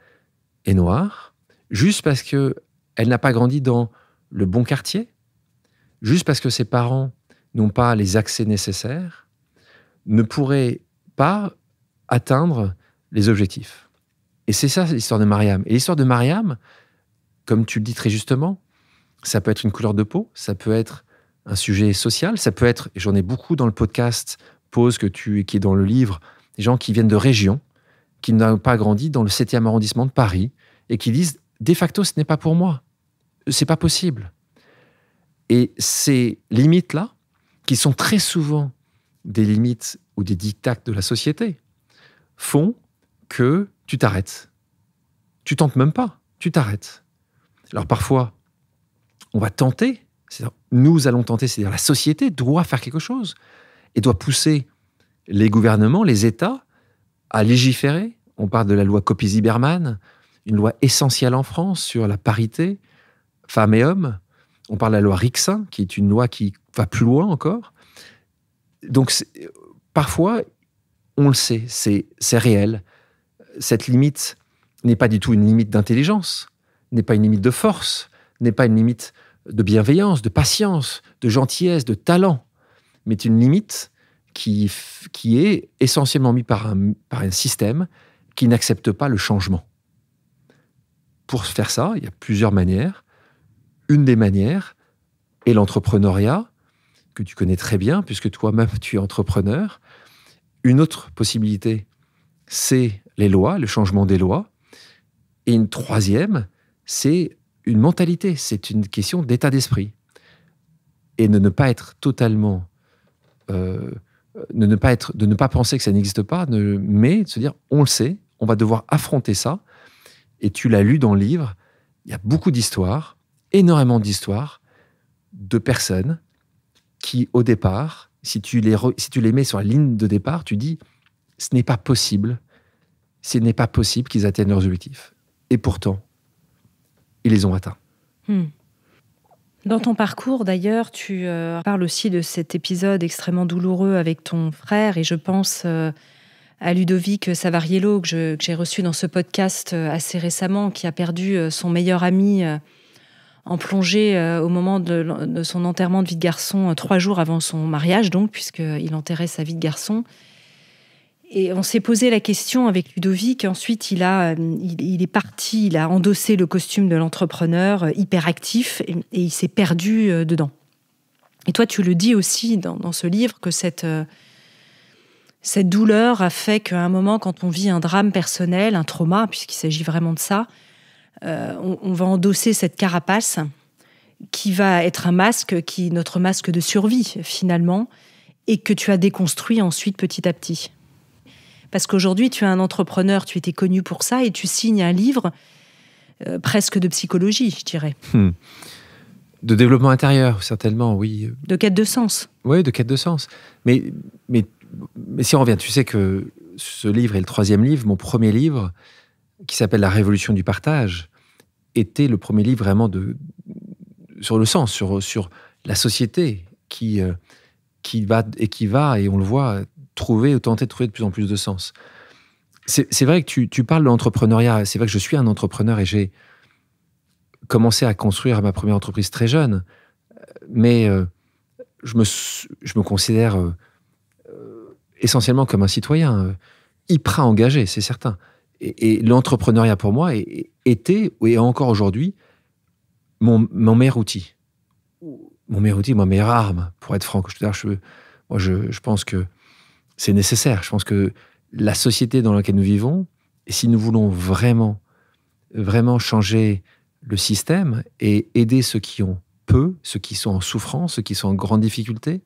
C: est noire, juste parce qu'elle n'a pas grandi dans le bon quartier, juste parce que ses parents n'ont pas les accès nécessaires, ne pourrait pas atteindre les objectifs. Et c'est ça l'histoire de Mariam. Et l'histoire de Mariam, comme tu le dis très justement, ça peut être une couleur de peau, ça peut être un sujet social, ça peut être, et j'en ai beaucoup dans le podcast Pause qui est dans le livre, des gens qui viennent de régions, qui n'ont pas grandi dans le 7e arrondissement de Paris, et qui disent, de facto, ce n'est pas pour moi. C'est pas possible. Et ces limites-là, qui sont très souvent des limites ou des dictats de la société, font que tu t'arrêtes. Tu tentes même pas, tu t'arrêtes. Alors parfois, on va tenter, nous allons tenter, c'est-à-dire la société doit faire quelque chose et doit pousser les gouvernements, les États à légiférer. On parle de la loi Copy-Zimmermann, une loi essentielle en France sur la parité femmes et hommes. On parle de la loi Rixain, qui est une loi qui va plus loin encore. Donc, parfois, on le sait, c'est réel. Cette limite n'est pas du tout une limite d'intelligence, n'est pas une limite de force, n'est pas une limite de bienveillance, de patience, de gentillesse, de talent, mais une limite qui est essentiellement mise par un système qui n'accepte pas le changement. Pour faire ça, il y a plusieurs manières. Une des manières est l'entrepreneuriat, que tu connais très bien, puisque toi-même, tu es entrepreneur. Une autre possibilité, c'est les lois, le changement des lois. Et une troisième, c'est une mentalité, c'est une question d'état d'esprit. Et de ne pas être totalement... de ne pas penser que ça n'existe pas, mais de se dire, on le sait, on va devoir affronter ça. Et tu l'as lu dans le livre, il y a beaucoup d'histoires, énormément d'histoires, de personnes qui, au départ, si tu les mets sur la ligne de départ, tu dis, ce n'est pas possible qu'ils atteignent leurs objectifs. Et pourtant, ils les ont atteints.
A: Dans ton parcours, d'ailleurs, tu parles aussi de cet épisode extrêmement douloureux avec ton frère, et je pense à Ludovic Savariello, que j'ai reçu dans ce podcast assez récemment, qui a perdu son meilleur ami en plongée au moment de son enterrement de vie de garçon, 3 jours avant son mariage, donc, puisqu'il enterrait sa vie de garçon. Et on s'est posé la question avec Ludovic. Ensuite, il est parti, il a endossé le costume de l'entrepreneur hyperactif et il s'est perdu dedans. Et toi, tu le dis aussi dans ce livre que cette douleur a fait qu'à un moment, quand on vit un drame personnel, un trauma, puisqu'il s'agit vraiment de ça, on va endosser cette carapace qui va être un masque, qui est notre masque de survie finalement, et que tu as déconstruit ensuite petit à petit. Parce qu'aujourd'hui, tu es un entrepreneur, tu étais connu pour ça, et tu signes un livre presque de psychologie, je dirais.
C: De développement intérieur, certainement, oui.
A: De quête de sens.
C: Oui, de quête de sens. Mais si on revient, tu sais que ce livre est le 3e livre, mon premier livre, qui s'appelle La Révolution du partage, était le premier livre vraiment sur le sens, sur la société qui va, et on le voit, trouver ou tenter de trouver de plus en plus de sens. C'est vrai que tu parles de l'entrepreneuriat. C'est vrai que je suis un entrepreneur et j'ai commencé à construire ma première entreprise très jeune. Mais je me considère essentiellement comme un citoyen, hyper engagé, c'est certain. Et l'entrepreneuriat, pour moi, était, et encore aujourd'hui, mon meilleur outil. Mon meilleur outil, ma meilleure arme, pour être franc. Je pense que c'est nécessaire. Je pense que la société dans laquelle nous vivons, et si nous voulons vraiment, vraiment changer le système et aider ceux qui ont peu, ceux qui sont en souffrance, ceux qui sont en grande difficulté,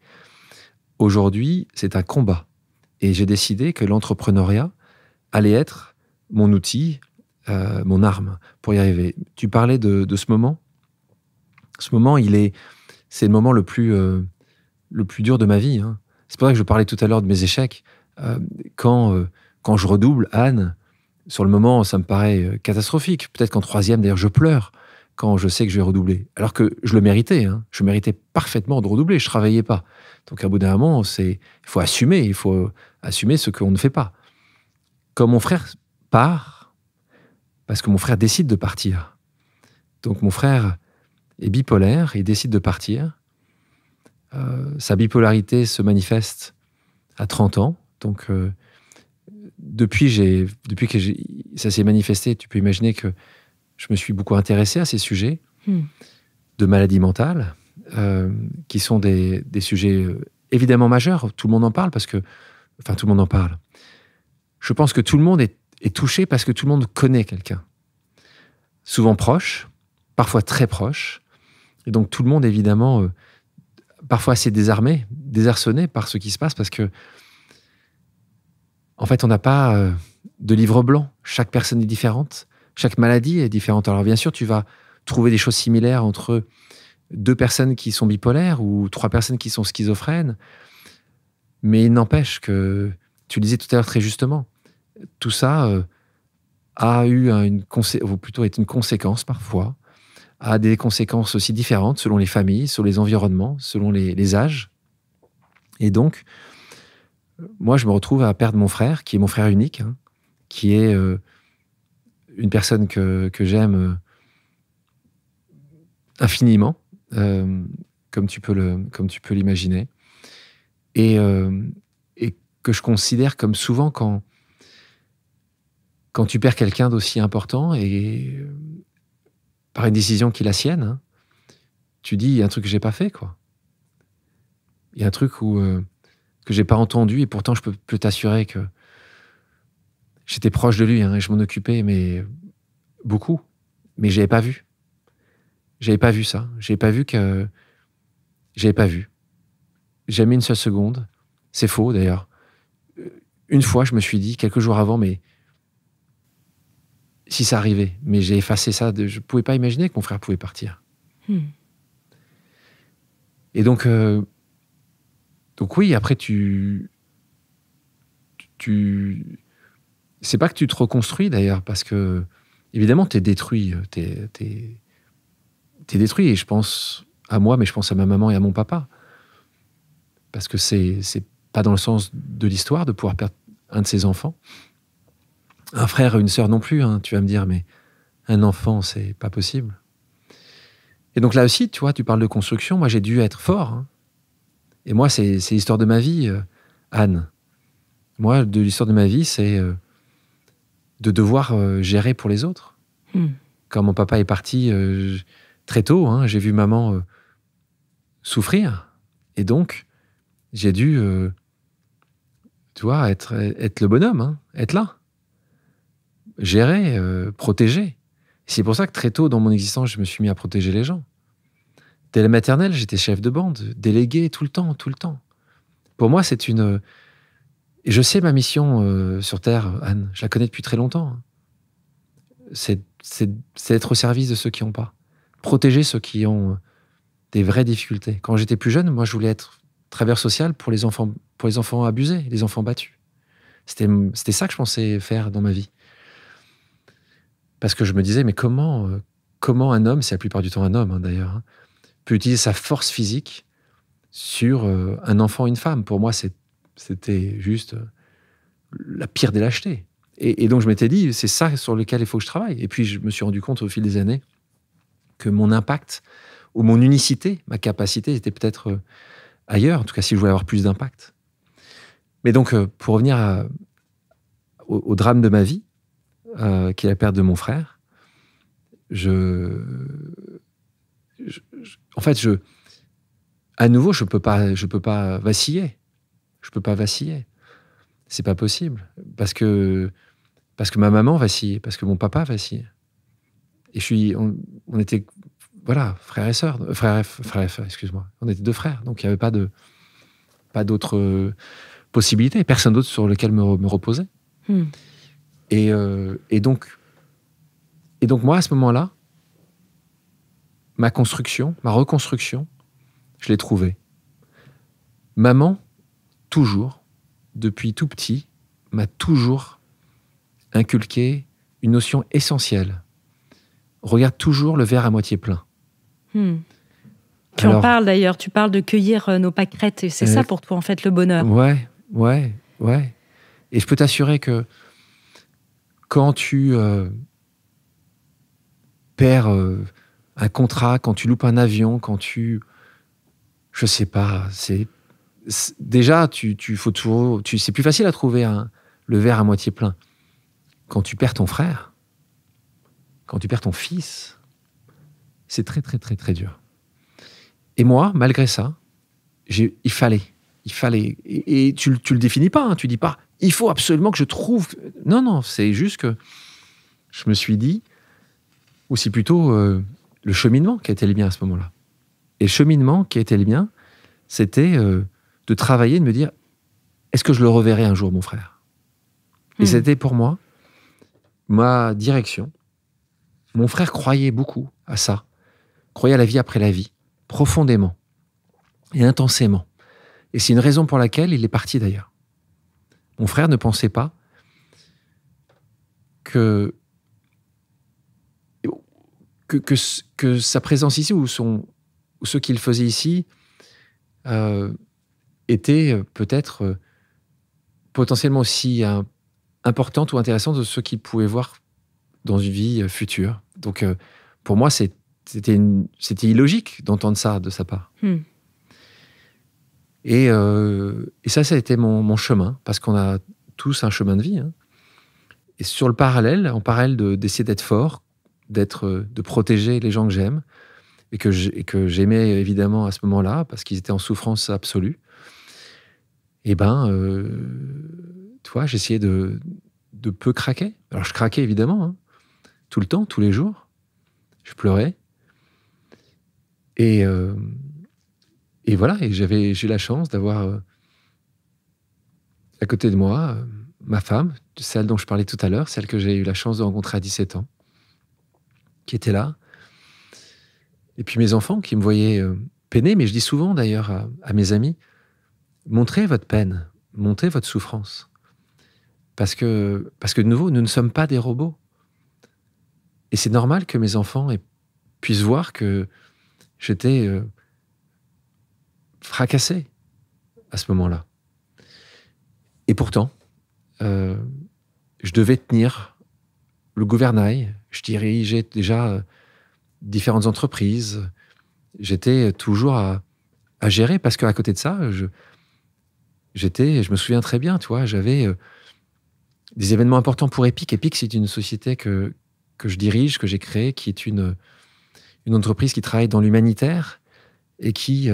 C: aujourd'hui, c'est un combat. Et j'ai décidé que l'entrepreneuriat allait être mon outil, mon arme pour y arriver. Tu parlais de ce moment. Ce moment, c'est le moment le plus dur de ma vie. Hein. C'est pour ça que je parlais tout à l'heure de mes échecs. Quand je redouble, Anne, sur le moment, ça me paraît catastrophique. Peut-être qu'en troisième, d'ailleurs, je pleure quand je sais que je vais redoubler. Alors que je le méritais. Hein. Je méritais parfaitement de redoubler. Je ne travaillais pas. Donc, à bout d'un moment, il faut assumer ce qu'on ne fait pas. Quand mon frère part, parce que mon frère décide de partir. Donc, mon frère est bipolaire, il décide de partir. Sa bipolarité se manifeste à 30 ans. Donc, depuis que ça s'est manifesté, tu peux imaginer que je me suis beaucoup intéressé à ces sujets de maladie mentale, qui sont des sujets évidemment majeurs. Tout le monde en parle tout le monde en parle. Je pense que tout le monde est touché parce que tout le monde connaît quelqu'un. Souvent proche, parfois très proche. Et donc tout le monde, évidemment, parfois assez désarmé, désarçonné par ce qui se passe parce que en fait, on n'a pas de livre blanc. Chaque personne est différente. Chaque maladie est différente. Alors bien sûr, tu vas trouver des choses similaires entre 2 personnes qui sont bipolaires ou 3 personnes qui sont schizophrènes. Mais il n'empêche que, tu le disais tout à l'heure très justement, tout ça a eu ou plutôt est une conséquence parfois, a des conséquences aussi différentes selon les familles, selon les environnements, selon les âges. Et donc, moi, je me retrouve à perdre mon frère, qui est mon frère unique, hein, qui est une personne que j'aime infiniment, comme tu peux l'imaginer, et que je considère comme souvent quand tu perds quelqu'un d'aussi important et par une décision qui est la sienne, hein, tu dis, il y a un truc que j'ai pas fait, quoi. Il y a un truc que j'ai pas entendu, et pourtant je peux t'assurer que j'étais proche de lui, hein, et je m'en occupais, mais beaucoup. Mais j'avais pas vu. J'avais pas vu ça. J'avais pas vu. Jamais une seule seconde. C'est faux, d'ailleurs. Une fois, je me suis dit, quelques jours avant, mais si ça arrivait. Mais j'ai effacé ça. Je pouvais pas imaginer que mon frère pouvait partir. Et donc oui, après, c'est pas que tu te reconstruis, d'ailleurs, parce que, évidemment, t'es détruit. T'es détruit, et je pense à moi, mais je pense à ma maman et à mon papa. Parce que c'est pas dans le sens de l'histoire de pouvoir perdre un de ses enfants. Un frère et une sœur non plus, hein, tu vas me dire, mais un enfant, c'est pas possible. Et donc là aussi, tu vois, tu parles de construction, moi j'ai dû être fort. Hein. Et moi, c'est l'histoire de ma vie, Anne. Moi, de l'histoire de ma vie, c'est de devoir gérer pour les autres. Quand mon papa est parti très tôt, hein, j'ai vu maman souffrir. Et donc, j'ai dû, tu vois, être le bonhomme, hein, être là. Gérer, protéger. C'est pour ça que très tôt dans mon existence, je me suis mis à protéger les gens. Dès la maternelle, j'étais chef de bande, délégué tout le temps. Pour moi, c'est une... Et je sais ma mission sur Terre, Anne, je la connais depuis très longtemps. C'est être au service de ceux qui n'ont pas. Protéger ceux qui ont des vraies difficultés. Quand j'étais plus jeune, moi, je voulais être travailleur social pour les enfants abusés, les enfants battus. C'était ça que je pensais faire dans ma vie. Parce que je me disais, mais comment un homme, c'est la plupart du temps un homme, hein, d'ailleurs, hein, peut utiliser sa force physique sur un enfant, une femme. Pour moi, c'est C'était juste la pire des lâchetés. Et donc, je m'étais dit, c'est ça sur lequel il faut que je travaille. Et puis, je me suis rendu compte au fil des années que mon impact ou mon unicité, ma capacité était peut-être ailleurs, en tout cas si je voulais avoir plus d'impact. Mais donc, pour revenir au drame de ma vie, qui est la perte de mon frère, à nouveau, je peux pas vaciller. Je peux pas vaciller. C'est pas possible. Parce que ma maman vacillait, parce que mon papa vacillait. Et on était, voilà, frères et sœurs, excuse-moi. On était 2 frères, donc il n'y avait pas d'autre possibilité, personne d'autre sur lequel me reposer. Et donc moi, à ce moment-là, ma reconstruction, je l'ai trouvée. Maman, toujours, depuis tout petit, m'a toujours inculqué une notion essentielle. Regarde toujours le verre à moitié plein.
A: Tu en parles d'ailleurs, tu parles de cueillir nos pâquerettes, et c'est ça pour toi en fait le bonheur.
C: Ouais. Et je peux t'assurer que quand tu perds un contrat, quand tu loupes un avion, je sais pas, déjà c'est plus facile à trouver le verre à moitié plein. Quand tu perds ton frère, quand tu perds ton fils, c'est très très très très dur. Et moi, malgré ça, il fallait. Et tu le définis pas, hein, tu dis pas, il faut absolument que je trouve. Non, c'est juste que je me suis dit, ou c'est plutôt le cheminement qui a été le mien à ce moment-là. Et le cheminement qui a été le mien, c'était de travailler, de me dire, est-ce que je le reverrai un jour, mon frère ? Et c'était pour moi ma direction. Mon frère croyait beaucoup à ça, croyait à la vie après la vie, profondément et intensément. Et c'est une raison pour laquelle il est parti d'ailleurs. Mon frère ne pensait pas que sa présence ici ou ce qu'il faisait ici était peut-être potentiellement aussi importante ou intéressante de ce qu'il pouvait voir dans une vie future. Donc pour moi, c'était illogique d'entendre ça de sa part. Et ça a été mon chemin, parce qu'on a tous un chemin de vie. Hein. Et en parallèle d'essayer d'être fort, de protéger les gens que j'aime, et que j'aimais évidemment à ce moment-là, parce qu'ils étaient en souffrance absolue, et tu vois, j'essayais de peu craquer. Alors je craquais évidemment, hein, tout le temps, tous les jours. Je pleurais. Et voilà, et j'ai eu la chance d'avoir à côté de moi ma femme, celle dont je parlais tout à l'heure, celle que j'ai eu la chance de rencontrer à 17 ans, qui était là. Et puis mes enfants qui me voyaient peiner, mais je dis souvent d'ailleurs à mes amis, montrez votre peine, montrez votre souffrance. Parce que de nouveau, nous ne sommes pas des robots. Et c'est normal que mes enfants puissent voir que j'étais fracassé à ce moment-là. Et pourtant, je devais tenir le gouvernail. Je dirigeais déjà différentes entreprises. J'étais toujours à gérer, parce qu'à côté de ça, je me souviens très bien, tu vois, j'avais des événements importants pour Epic. Epic, c'est une société que je dirige, que j'ai créée, qui est une entreprise qui travaille dans l'humanitaire et qui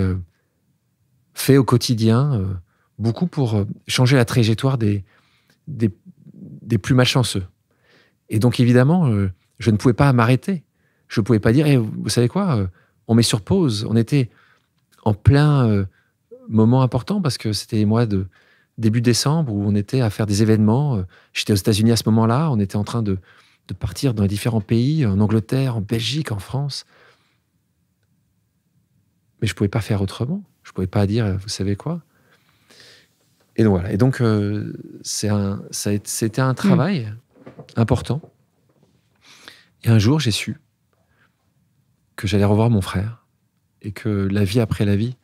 C: fait au quotidien beaucoup pour changer la trajectoire des plus malchanceux. Et donc, évidemment, je ne pouvais pas m'arrêter. Je ne pouvais pas dire, vous savez quoi, on met sur pause. On était en plein moment important, parce que c'était les mois de début décembre où on était à faire des événements. J'étais aux États-Unis à ce moment-là. On était en train de partir dans les différents pays, en Angleterre, en Belgique, en France. Mais je ne pouvais pas faire autrement. Je ne pouvais pas dire, vous savez quoi. Et donc voilà. Et donc, c'était un travail important. Et un jour, j'ai su que j'allais revoir mon frère, et que la vie après la vie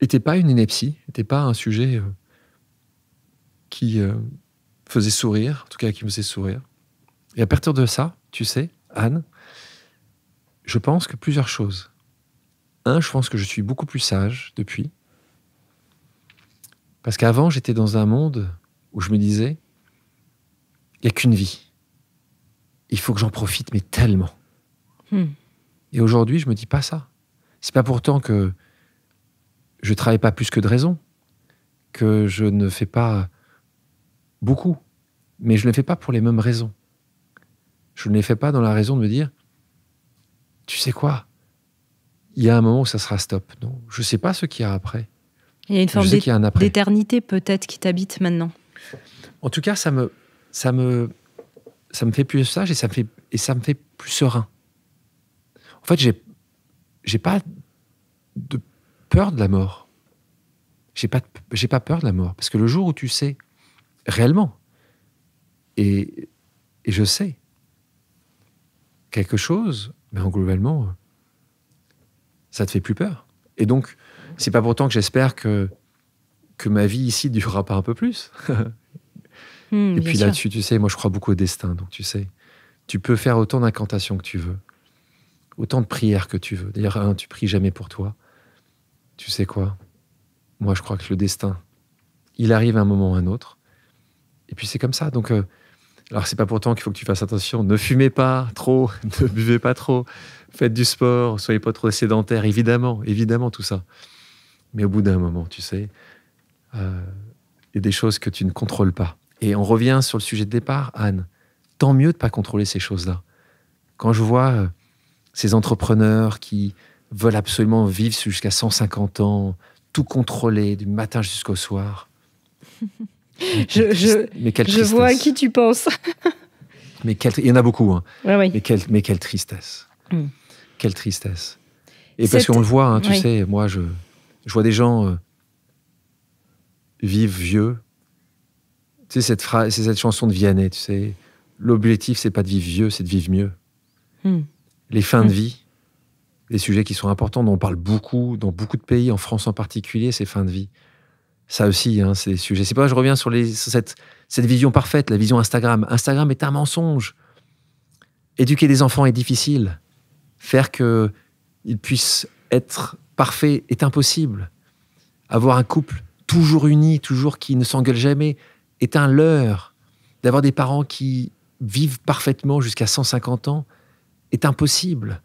C: n'était pas une ineptie, n'était pas un sujet qui faisait sourire, en tout cas qui me faisait sourire. Et à partir de ça, tu sais, Anne, je pense que plusieurs choses. Un, je pense que je suis beaucoup plus sage depuis. Parce qu'avant, j'étais dans un monde où je me disais, il n'y a qu'une vie. Il faut que j'en profite, mais tellement. Et aujourd'hui, je me dis pas ça. C'est pas pourtant que je travaille pas plus que de raison, que je ne fais pas beaucoup, mais je ne le fais pas pour les mêmes raisons. Je ne les fais pas dans la raison de me dire, tu sais quoi, il y a un moment où ça sera stop. Non, je sais pas ce qu'il y a après.
A: Il y a une forme d'éternité peut-être qui t'habite maintenant.
C: En tout cas, ça me fait plus sage et ça me fait plus serein. En fait, j'ai pas de peur de la mort. J'ai pas peur de la mort. Parce que le jour où tu sais, réellement, et je sais, quelque chose, mais globalement, ça te fait plus peur. Et donc, c'est pas pourtant que j'espère que ma vie ici durera pas un peu plus. Et puis là-dessus, tu sais, moi je crois beaucoup au destin. Donc tu sais, tu peux faire autant d'incantations que tu veux, autant de prières que tu veux. D'ailleurs, tu pries jamais pour toi. Tu sais quoi? Moi, je crois que le destin, il arrive à un moment ou à un autre. Et puis c'est comme ça. Donc, alors c'est pas pourtant qu'il faut que tu fasses attention. Ne fumez pas trop, ne buvez pas trop, faites du sport, soyez pas trop sédentaire. Évidemment, tout ça. Mais au bout d'un moment, tu sais, il y a des choses que tu ne contrôles pas. Et on revient sur le sujet de départ, Anne. Tant mieux de pas contrôler ces choses-là. Quand je vois ces entrepreneurs qui veulent absolument vivre jusqu'à 150 ans, tout contrôler du matin jusqu'au soir.
A: Je vois à qui tu penses.
C: Il y en a beaucoup, hein.
A: Ouais.
C: Mais quelle tristesse. Quelle tristesse. Et parce qu'on le voit, hein, tu sais, moi, je vois des gens vivre vieux. Tu sais, c'est cette chanson de Vianney, tu sais. L'objectif, c'est pas de vivre vieux, c'est de vivre mieux. Les fins de vie, des sujets qui sont importants, dont on parle beaucoup, dans beaucoup de pays, en France en particulier, ces fins de vie. Ça aussi, hein, c'est des sujets. C'est pas, je reviens sur cette vision parfaite, la vision Instagram. Instagram est un mensonge. Éduquer des enfants est difficile. Faire qu'ils puissent être parfaits est impossible. Avoir un couple toujours uni, toujours qui ne s'engueule jamais, est un leurre. D'avoir des parents qui vivent parfaitement jusqu'à 150 ans est impossible.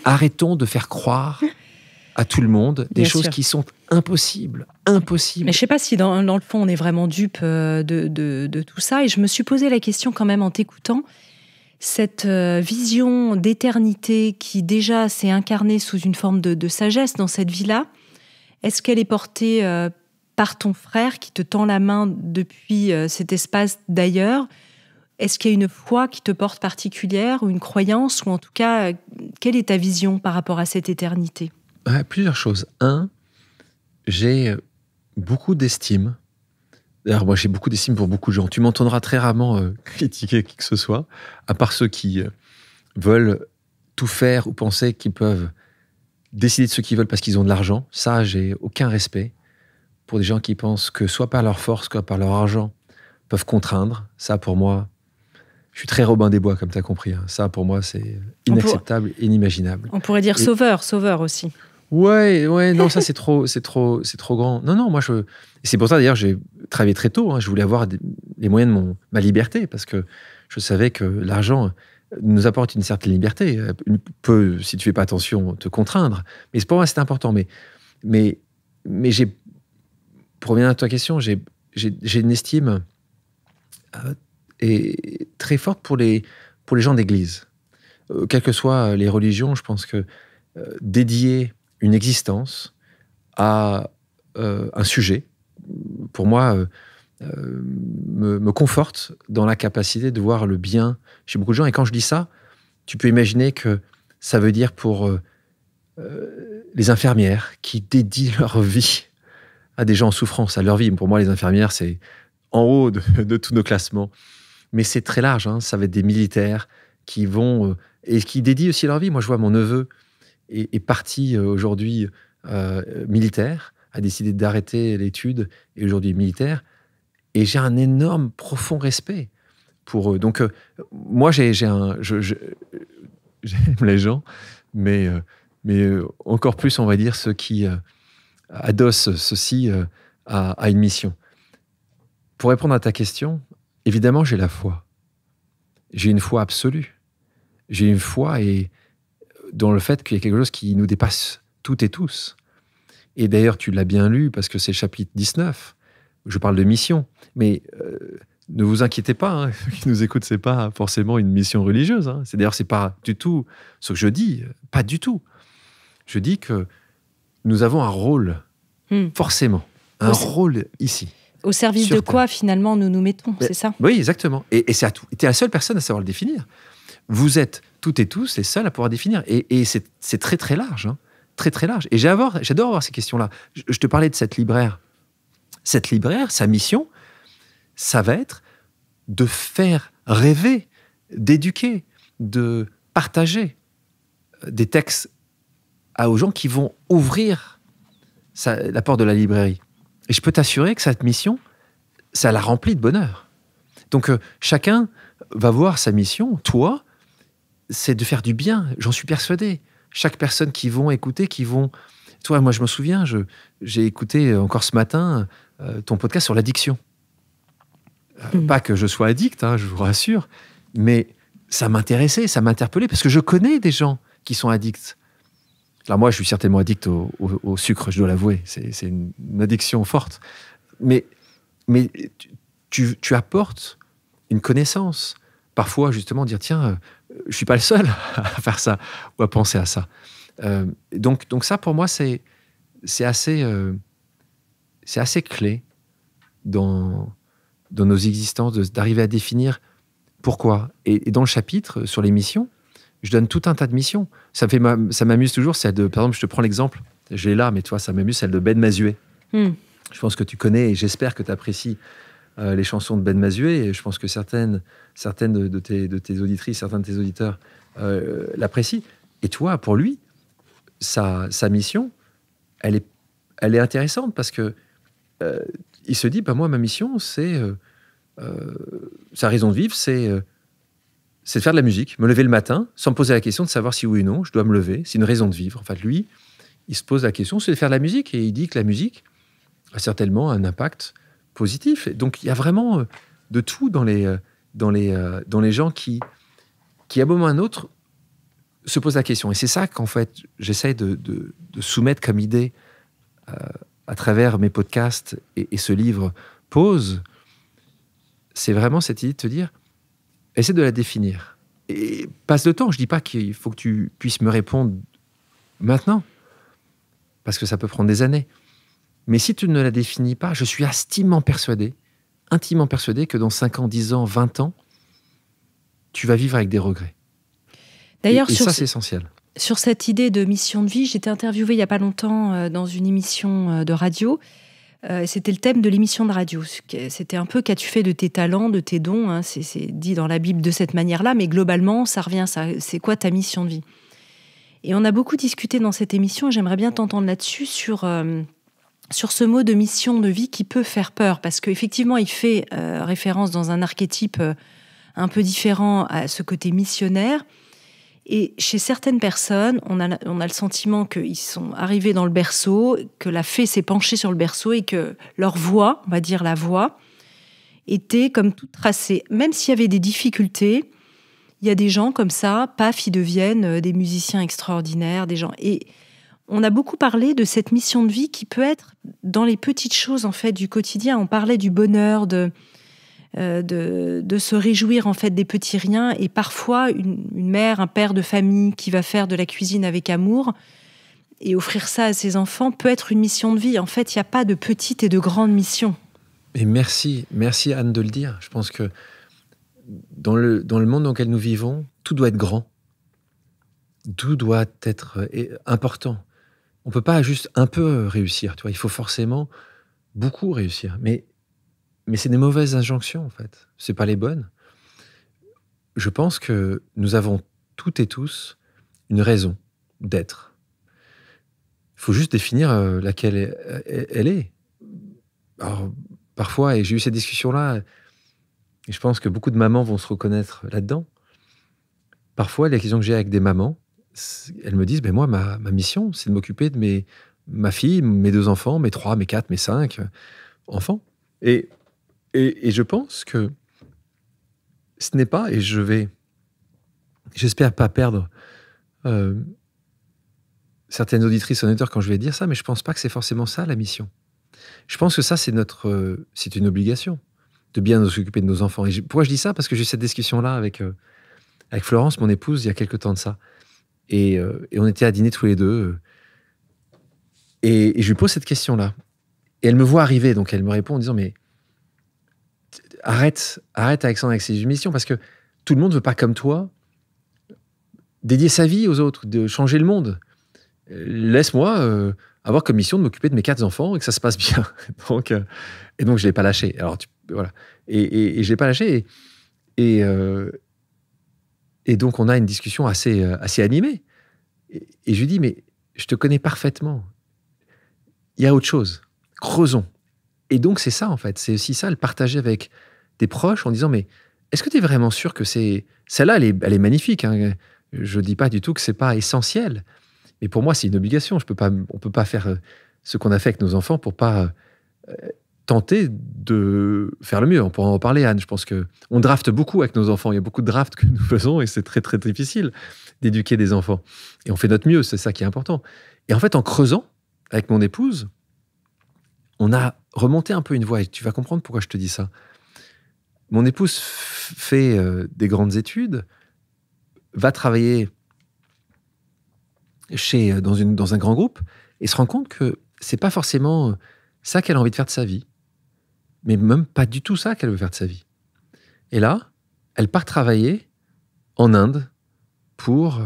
C: Arrêtons de faire croire à tout le monde des choses qui sont impossibles. Mais
A: je ne sais pas si dans le fond, on est vraiment dupe de tout ça. Et je me suis posé la question quand même en t'écoutant. Cette vision d'éternité qui déjà s'est incarnée sous une forme de sagesse dans cette vie-là, est-ce qu'elle est portée par ton frère qui te tend la main depuis cet espace d'ailleurs? Est-ce qu'il y a une foi qui te porte particulière ou une croyance? Ou en tout cas, quelle est ta vision par rapport à cette éternité?
C: Plusieurs choses. Un, j'ai beaucoup d'estime. D'ailleurs, moi, j'ai beaucoup d'estime pour beaucoup de gens. Tu m'entendras très rarement critiquer qui que ce soit, à part ceux qui veulent tout faire ou penser qu'ils peuvent décider de ce qu'ils veulent parce qu'ils ont de l'argent. Ça, j'ai aucun respect pour des gens qui pensent que soit par leur force, soit par leur argent, peuvent contraindre. Ça, pour moi, je suis très Robin des Bois, comme tu as compris. Hein. Ça, pour moi, c'est inacceptable, inimaginable.
A: On pourrait dire sauveur aussi.
C: Ouais, non, ça, c'est trop grand. Non, moi, c'est pour ça, d'ailleurs, j'ai travaillé très tôt. Hein. Je voulais avoir les moyens de ma liberté, parce que je savais que l'argent nous apporte une certaine liberté. Peut, si tu fais pas attention, te contraindre. Mais pour moi, c'est important. Mais pour revenir à ta question, j'ai une estime et très forte pour les gens d'église. Quelles que soient les religions, je pense que dédier une existence à un sujet, pour moi, me conforte dans la capacité de voir le bien chez beaucoup de gens. Et quand je dis ça, tu peux imaginer que ça veut dire pour les infirmières qui dédient leur vie à des gens en souffrance, à leur vie. Pour moi, les infirmières, c'est en haut de tous nos classements. Mais c'est très large, hein. Ça va être des militaires qui vont... et qui dédient aussi leur vie. Moi, je vois mon neveu est parti aujourd'hui militaire, a décidé d'arrêter l'étude et aujourd'hui est militaire. Et j'ai un énorme, profond respect pour eux. Donc, moi, j'aime les gens, mais encore plus, on va dire, ceux qui adossent ceci à une mission. Pour répondre à ta question, évidemment, j'ai la foi. J'ai une foi absolue. J'ai une foi dans le fait qu'il y a quelque chose qui nous dépasse toutes et tous. Et d'ailleurs, tu l'as bien lu, parce que c'est le chapitre 19. Je parle de mission. Mais ne vous inquiétez pas, hein, qui nous écoute, c'est pas forcément une mission religieuse. Hein. D'ailleurs, c'est pas du tout ce que je dis. Pas du tout. Je dis que nous avons un rôle, forcément. Un rôle ici.
A: Au service de quoi, finalement, nous nous mettons, c'est ça? Oui,
C: exactement. Et c'est à tout. Tu es la seule personne à savoir le définir. Vous êtes toutes et tous les seuls à pouvoir définir. Et c'est très, très large. Hein. Très, très large. Et j'adore avoir ces questions-là. Je te parlais de cette libraire. Cette libraire, sa mission, ça va être de faire rêver, d'éduquer, de partager des textes aux gens qui vont ouvrir la porte de la librairie. Et je peux t'assurer que cette mission, ça la remplit de bonheur. Donc, chacun va voir sa mission. Toi, c'est de faire du bien, j'en suis persuadé. Chaque personne qui vont écouter, Toi, moi, je me souviens, j'ai écouté encore ce matin ton podcast sur l'addiction. Pas que je sois addict, hein, je vous rassure, mais ça m'intéressait, ça m'interpellait, parce que je connais des gens qui sont addicts. Alors moi, je suis certainement addict au sucre, je dois l'avouer. C'est une addiction forte. Mais tu apportes une connaissance. Parfois, justement, dire, tiens, je suis pas le seul à faire ça, ou à penser à ça. Donc ça, pour moi, c'est assez clé dans nos existences, d'arriver à définir pourquoi. Et dans le chapitre sur les missions, je donne tout un tas de missions. Ça m'amuse toujours, celle de, par exemple, je te prends l'exemple, je l'ai là, mais toi, ça m'amuse, celle de Ben Mazué. Je pense que tu connais, et j'espère que tu apprécies les chansons de Ben Mazué, et je pense que certaines de tes auditrices, certains de tes auditeurs l'apprécient. Et toi, pour lui, sa mission, elle est intéressante, parce que il se dit, moi, ma mission, c'est sa raison de vivre, c'est de faire de la musique, me lever le matin, sans me poser la question de savoir si oui ou non je dois me lever. C'est une raison de vivre. En fait, lui, il se pose la question, c'est de faire de la musique, et il dit que la musique a certainement un impact positif. Et donc, il y a vraiment de tout dans les gens qui, à un moment ou à un autre, se posent la question. Et c'est ça qu'en fait, j'essaie de soumettre comme idée à travers mes podcasts et ce livre Pause. C'est vraiment cette idée de te dire, essaie de la définir. Et passe le temps. Je ne dis pas qu'il faut que tu puisses me répondre maintenant, parce que ça peut prendre des années. Mais si tu ne la définis pas, je suis intimement persuadé que dans 5 ans, 10 ans, 20 ans, tu vas vivre avec des regrets.
A: D'ailleurs,
C: et ça, c'est essentiel.
A: Sur cette idée de mission de vie, j'étais interviewée il n'y a pas longtemps dans une émission de radio. C'était le thème de l'émission de radio. C'était un peu, qu'as-tu fait de tes talents, de tes dons, hein, c'est dit dans la Bible de cette manière-là, mais globalement, ça revient à ça. C'est quoi ta mission de vie? Et on a beaucoup discuté dans cette émission, et j'aimerais bien t'entendre là-dessus, sur ce mot de mission de vie qui peut faire peur, parce qu'effectivement, il fait référence dans un archétype un peu différent à ce côté missionnaire. Et chez certaines personnes, on a le sentiment qu'ils sont arrivés dans le berceau, que la fée s'est penchée sur le berceau et que leur voix, on va dire la voix, était comme toute tracée. Même s'il y avait des difficultés, il y a des gens comme ça, paf, ils deviennent des musiciens extraordinaires, des gens. Et on a beaucoup parlé de cette mission de vie qui peut être dans les petites choses en fait du quotidien. On parlait du bonheur, de se réjouir en fait des petits riens, et parfois une mère, un père de famille qui va faire de la cuisine avec amour et offrir ça à ses enfants peut être une mission de vie. En fait, il n'y a pas de petite et de grande mission.
C: Et merci Anne de le dire. Je pense que dans le monde dans lequel nous vivons, tout doit être grand, tout doit être important. On peut pas juste un peu réussir, tu vois. Il faut forcément beaucoup réussir, mais c'est des mauvaises injonctions, en fait. C'est pas les bonnes. Je pense que nous avons toutes et tous une raison d'être. faut juste définir laquelle elle est. Alors, parfois, et j'ai eu cette discussion-là, et je pense que beaucoup de mamans vont se reconnaître là-dedans. Parfois, les questions que j'ai avec des mamans, elles me disent, moi, ma mission, c'est de m'occuper de ma fille, mes 2 enfants, mes 3, mes 4, mes 5 enfants. Et je pense que ce n'est pas, et j'espère pas perdre certaines auditrices et auditeurs quand je vais dire ça, mais je pense pas que c'est forcément ça la mission. Je pense que ça, c'est une obligation de bien nous occuper de nos enfants. Et pourquoi je dis ça? Parce que j'ai eu cette discussion-là avec Florence, mon épouse, il y a quelque temps de ça. Et on était à dîner tous les deux. Et je lui pose cette question-là. Et elle me voit arriver, donc elle me répond en disant, mais arrête Alexandre avec ces missions, parce que tout le monde ne veut pas, comme toi, dédier sa vie aux autres, de changer le monde. Laisse-moi avoir comme mission de m'occuper de mes 4 enfants et que ça se passe bien. Donc je ne l'ai pas lâché. Alors, voilà. Et je ne l'ai pas lâché. Et donc, on a une discussion assez animée. Et je lui dis, mais je te connais parfaitement. Il y a autre chose. Creusons. Et donc, c'est ça, en fait. C'est aussi ça, le partager avec des proches en disant, mais est-ce que tu es vraiment sûr que celle-là, elle est magnifique, hein. Je ne dis pas du tout que ce n'est pas essentiel. Mais pour moi, c'est une obligation. On ne peut pas faire ce qu'on a fait avec nos enfants pour pas tenter de faire le mieux. On pourra en parler, Anne. Je pense qu'on drafte beaucoup avec nos enfants. Il y a beaucoup de drafts que nous faisons et c'est très, très difficile d'éduquer des enfants. Et on fait notre mieux, c'est ça qui est important. Et en fait, en creusant avec mon épouse, on a remonté un peu une voie. Et tu vas comprendre pourquoi je te dis ça. Mon épouse fait des grandes études, va travailler dans un grand groupe et se rend compte que c'est pas forcément ça qu'elle a envie de faire de sa vie, mais même pas du tout ça qu'elle veut faire de sa vie. Et là, elle part travailler en Inde pour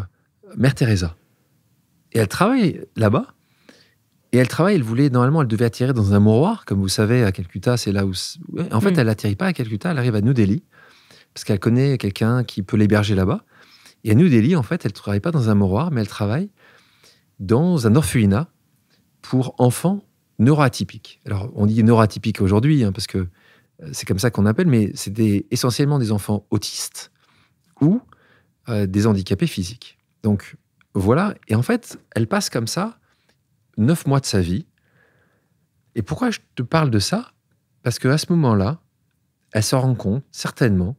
C: Mère Teresa. Et elle travaille là-bas. Et elle voulait, normalement, elle devait atterrir dans un mouroir, comme vous savez, à Calcutta, c'est là où... En fait, elle n'atterrit pas à Calcutta, elle arrive à New Delhi, parce qu'elle connaît quelqu'un qui peut l'héberger là-bas. Et à New Delhi, en fait, elle ne travaille pas dans un mouroir, mais elle travaille dans un orphelinat pour enfants neuroatypiques. Alors, on dit neuroatypiques aujourd'hui, parce que c'est comme ça qu'on appelle, mais c'est essentiellement des enfants autistes ou des handicapés physiques. Donc, voilà. Et en fait, elle passe comme ça 9 mois de sa vie. Et pourquoi je te parle de ça? Parce qu'à ce moment-là, elle se rend compte, certainement,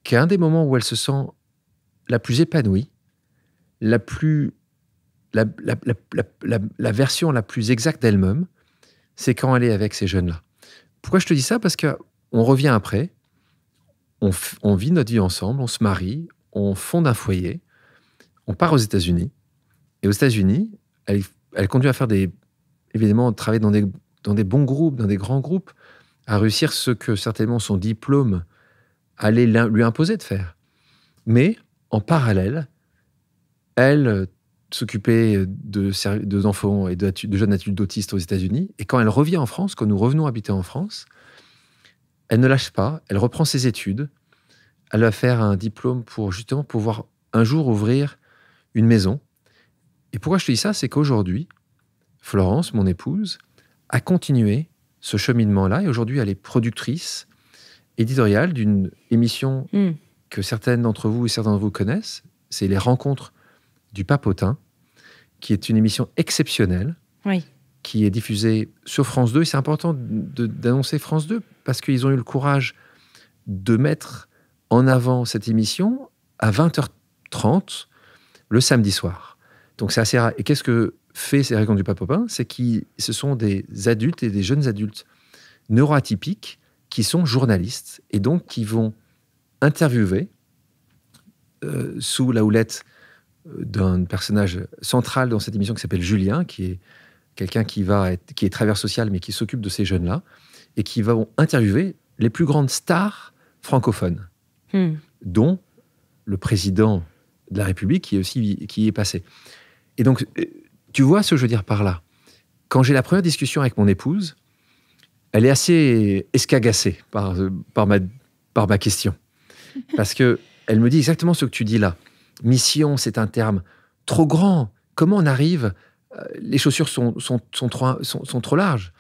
C: qu'à un des moments où elle se sent la plus épanouie, la version la plus exacte d'elle-même, c'est quand elle est avec ces jeunes-là. Pourquoi je te dis ça? Parce qu'on revient après, on vit notre vie ensemble, on se marie, on fonde un foyer, on part aux États-Unis. Et aux États-Unis, elle conduit à faire évidemment, travailler dans des bons groupes, dans des grands groupes, à réussir ce que certainement son diplôme allait lui imposer de faire. Mais en parallèle, elle s'occupait de enfants et de jeunes adultes autistes aux États-Unis. Et quand elle revient en France, quand nous revenons habiter en France, elle ne lâche pas, elle reprend ses études, elle va faire un diplôme pour justement pouvoir un jour ouvrir une maison. Et pourquoi je te dis ça? C'est qu'aujourd'hui, Florence, mon épouse, a continué ce cheminement-là. Et aujourd'hui, elle est productrice éditoriale d'une émission que certaines d'entre vous et certains d'entre vous connaissent. C'est Les Rencontres du Papotin, qui est une émission exceptionnelle, qui est diffusée sur France 2. Et c'est important d'annoncer France 2 parce qu'ils ont eu le courage de mettre en avant cette émission à 20h30 le samedi soir. Donc c'est assez rare. Et qu'est-ce que fait ces Rencontres du Papotin? C'est que ce sont des adultes et des jeunes adultes neuroatypiques qui sont journalistes et donc qui vont interviewer sous la houlette d'un personnage central dans cette émission qui s'appelle Julien, qui est quelqu'un qui est travailleur social mais qui s'occupe de ces jeunes-là et qui va interviewer les plus grandes stars francophones, dont le président de la République qui est passé. Et donc, tu vois ce que je veux dire par là. Quand j'ai la première discussion avec mon épouse, elle est assez escagacée par ma question. Parce qu'elle me dit exactement ce que tu dis là. Mission, c'est un terme trop grand. Comment on arrive les chaussures sont trop larges,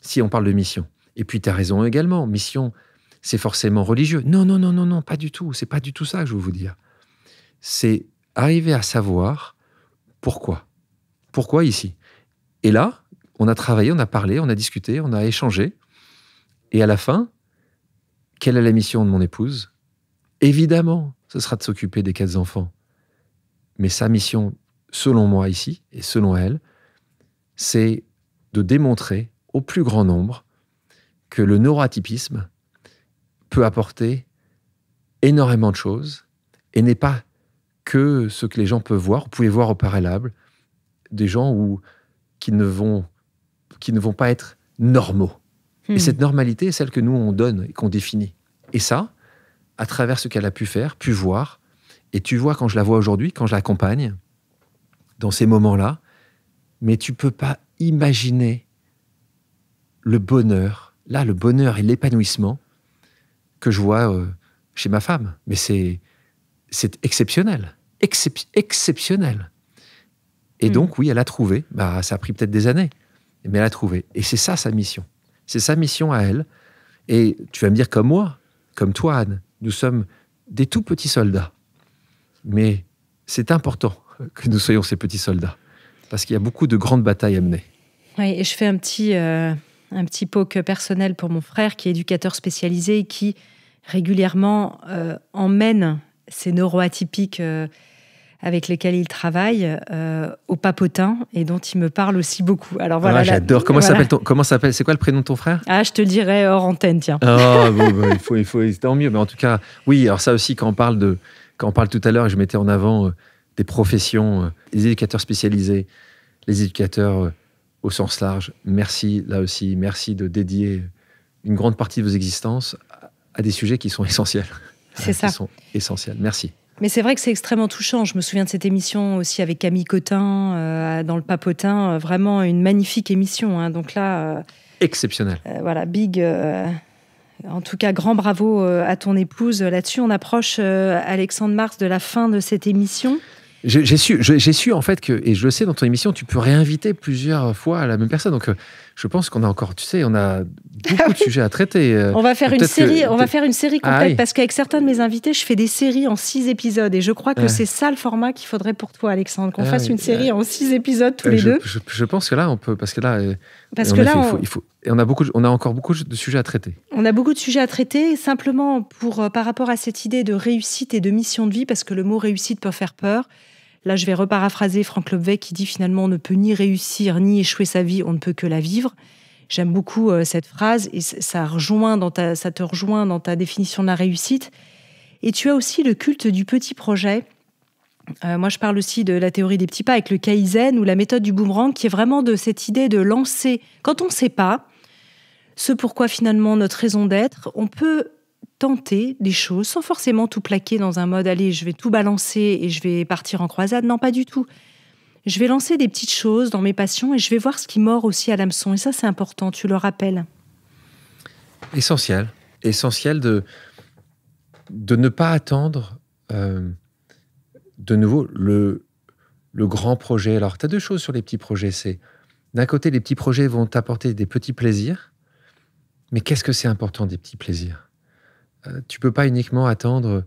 C: si on parle de mission. Et puis, tu as raison également, mission, c'est forcément religieux. Non, pas du tout. C'est pas du tout ça que je veux vous dire. C'est arriver à savoir pourquoi. Pourquoi ici? Et là, on a travaillé, on a parlé, on a discuté, on a échangé. Et à la fin, quelle est la mission de mon épouse? Évidemment, ce sera de s'occuper des 4 enfants. Mais sa mission, selon moi ici, et selon elle, c'est de démontrer au plus grand nombre que le neuroatypisme peut apporter énormément de choses et n'est pas que ce que les gens peuvent voir. Vous pouvez voir au préalable des gens qui ne vont pas être normaux. Et cette normalité est celle que nous, on donne et qu'on définit. Et ça, à travers ce qu'elle a pu faire, pu voir, et tu vois quand je la vois aujourd'hui, quand je l'accompagne, dans ces moments-là, mais tu peux pas imaginer le bonheur, là, le bonheur et l'épanouissement que je vois chez ma femme. Mais c'est exceptionnel. Exceptionnel. Et donc, oui, elle a trouvé. Ça a pris peut-être des années, mais elle a trouvé. Et c'est ça, sa mission. C'est sa mission à elle. Et tu vas me dire comme moi, comme toi, Anne, nous sommes des tout petits soldats. Mais c'est important que nous soyons ces petits soldats. Parce qu'il y a beaucoup de grandes batailles à mener.
A: Oui, et je fais un petit poke personnel pour mon frère qui est éducateur spécialisé et qui régulièrement emmène ces neuroatypiques avec lesquels il travaille au papotin et dont il me parle aussi beaucoup. Alors voilà,
C: j'adore. Comment s'appelle? C'est quoi le prénom de ton frère?
A: Ah, je te le dirai hors antenne, tiens.
C: Il faut tant mieux. Mais en tout cas, oui. Alors ça aussi, quand on parle tout à l'heure, je mettais en avant des professions, les éducateurs spécialisés, les éducateurs au sens large. Merci là aussi, merci de dédier une grande partie de vos existences à des sujets qui sont essentiels.
A: C'est ça.
C: Qui sont essentiels. Merci.
A: Mais c'est vrai que c'est extrêmement touchant. Je me souviens de cette émission aussi avec Camille Cotin, dans le Papotin. Vraiment une magnifique émission. Donc là...
C: exceptionnel.
A: Voilà, big... en tout cas, grand bravo à ton épouse. Là-dessus, on approche, Alexandre Marx, de la fin de cette émission.
C: J'ai su en fait que, et je le sais dans ton émission, tu peux réinviter plusieurs fois la même personne. Donc je pense qu'on a encore, on a beaucoup de sujets à traiter.
A: On va faire une série, complète parce qu'avec certains de mes invités, je fais des séries en 6 épisodes et je crois que c'est ça le format qu'il faudrait pour toi, Alexandre, qu'on fasse une série en 6 épisodes tous les deux.
C: Je pense que là on peut, on a encore beaucoup de sujets à traiter.
A: On a beaucoup de sujets à traiter, simplement par rapport à cette idée de réussite et de mission de vie, parce que le mot réussite peut faire peur. Là, je vais reparaphraser Franck Lobvet qui dit finalement on ne peut ni réussir ni échouer sa vie, on ne peut que la vivre. J'aime beaucoup cette phrase et ça te rejoint dans ta définition de la réussite. Et tu as aussi le culte du petit projet. Moi, je parle aussi de la théorie des petits pas avec le Kaizen ou la méthode du boomerang, qui est vraiment de cette idée de lancer, quand on ne sait pas ce pourquoi finalement notre raison d'être, on peut tenter des choses sans forcément tout plaquer dans un mode « allez, je vais tout balancer et je vais partir en croisade ». Non, pas du tout. Je vais lancer des petites choses dans mes passions et je vais voir ce qui mord aussi à l'hameçon. Et ça, c'est important, tu le rappelles.
C: Essentiel. Essentiel de ne pas attendre de nouveau le grand projet. Alors, tu as 2 choses sur les petits projets. C'est, d'un côté, les petits projets vont t'apporter des petits plaisirs. Mais qu'est-ce que c'est important, des petits plaisirs? Tu peux pas uniquement attendre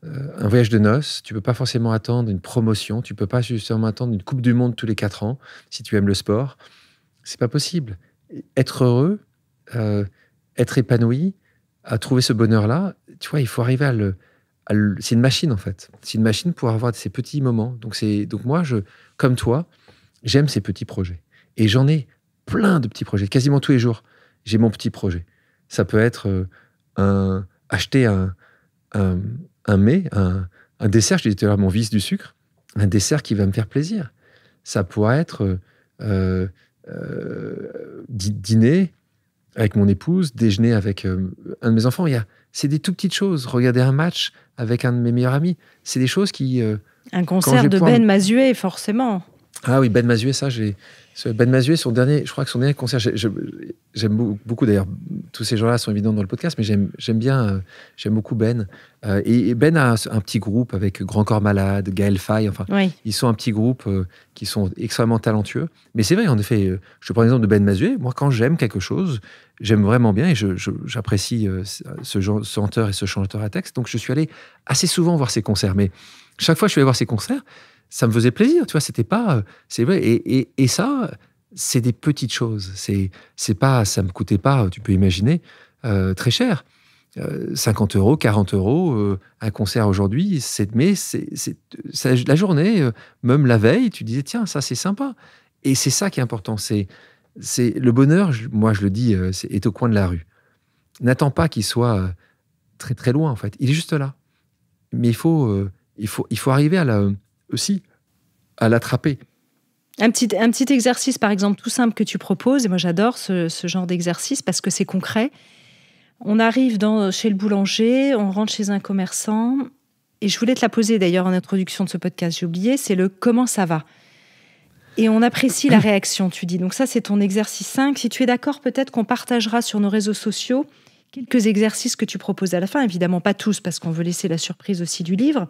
C: un voyage de noces, tu peux pas forcément attendre une promotion, tu peux pas justement attendre une Coupe du Monde tous les 4 ans, si tu aimes le sport. C'est pas possible. Être heureux, être épanoui, à trouver ce bonheur-là, tu vois, il faut arriver c'est une machine, en fait. C'est une machine pour avoir ces petits moments. Donc moi, comme toi, j'aime ces petits projets. Et j'en ai plein de petits projets. Quasiment tous les jours, j'ai mon petit projet. Ça peut être... acheter un mets, un dessert, je disais tout à l'heure, mon vice du sucre, un dessert qui va me faire plaisir. Ça pourrait être dîner avec mon épouse, déjeuner avec un de mes enfants. C'est des tout petites choses. Regarder un match avec un de mes meilleurs amis. C'est des choses qui...
A: un concert de Ben Mazuet, forcément.
C: Ah oui, Ben Mazuet, ça, Ben Mazué, son dernier concert, j'aime beaucoup d'ailleurs, tous ces gens-là sont évidents dans le podcast, mais j'aime beaucoup Ben. Et Ben a un petit groupe avec Grand Corps Malade, Gaël Faye, enfin,
A: Oui.
C: ils sont un petit groupe qui sont extrêmement talentueux. Mais c'est vrai, en effet, je prends l'exemple de Ben Mazué, moi quand j'aime quelque chose, j'aime vraiment bien et j'apprécie ce chanteur et ce chanteur à texte, donc je suis allé assez souvent voir ses concerts, mais chaque fois que je suis allé voir ses concerts, ça me faisait plaisir, tu vois, c'était pas... C'est vrai, et ça, c'est des petites choses. C'est pas, ça me coûtait pas, tu peux imaginer, très cher. 50 €, 40 €, un concert aujourd'hui, mais la journée, même la veille, tu disais, tiens, ça c'est sympa. Et c'est ça qui est important, c'est le bonheur, moi je le dis, est au coin de la rue. N'attends pas qu'il soit très très loin, en fait. Il est juste là. Mais il faut arriver aussi à l'attraper.
A: Un petit exercice, par exemple, tout simple que tu proposes, et moi j'adore ce genre d'exercice parce que c'est concret. On arrive chez le boulanger, on rentre chez un commerçant, et je voulais te la poser d'ailleurs en introduction de ce podcast, j'ai oublié, c'est le « comment ça va ?» Et on apprécie la réaction, tu dis. Donc ça, c'est ton exercice 5. Si tu es d'accord, peut-être qu'on partagera sur nos réseaux sociaux quelques exercices que tu proposes à la fin. Évidemment, pas tous, parce qu'on veut laisser la surprise aussi du livre.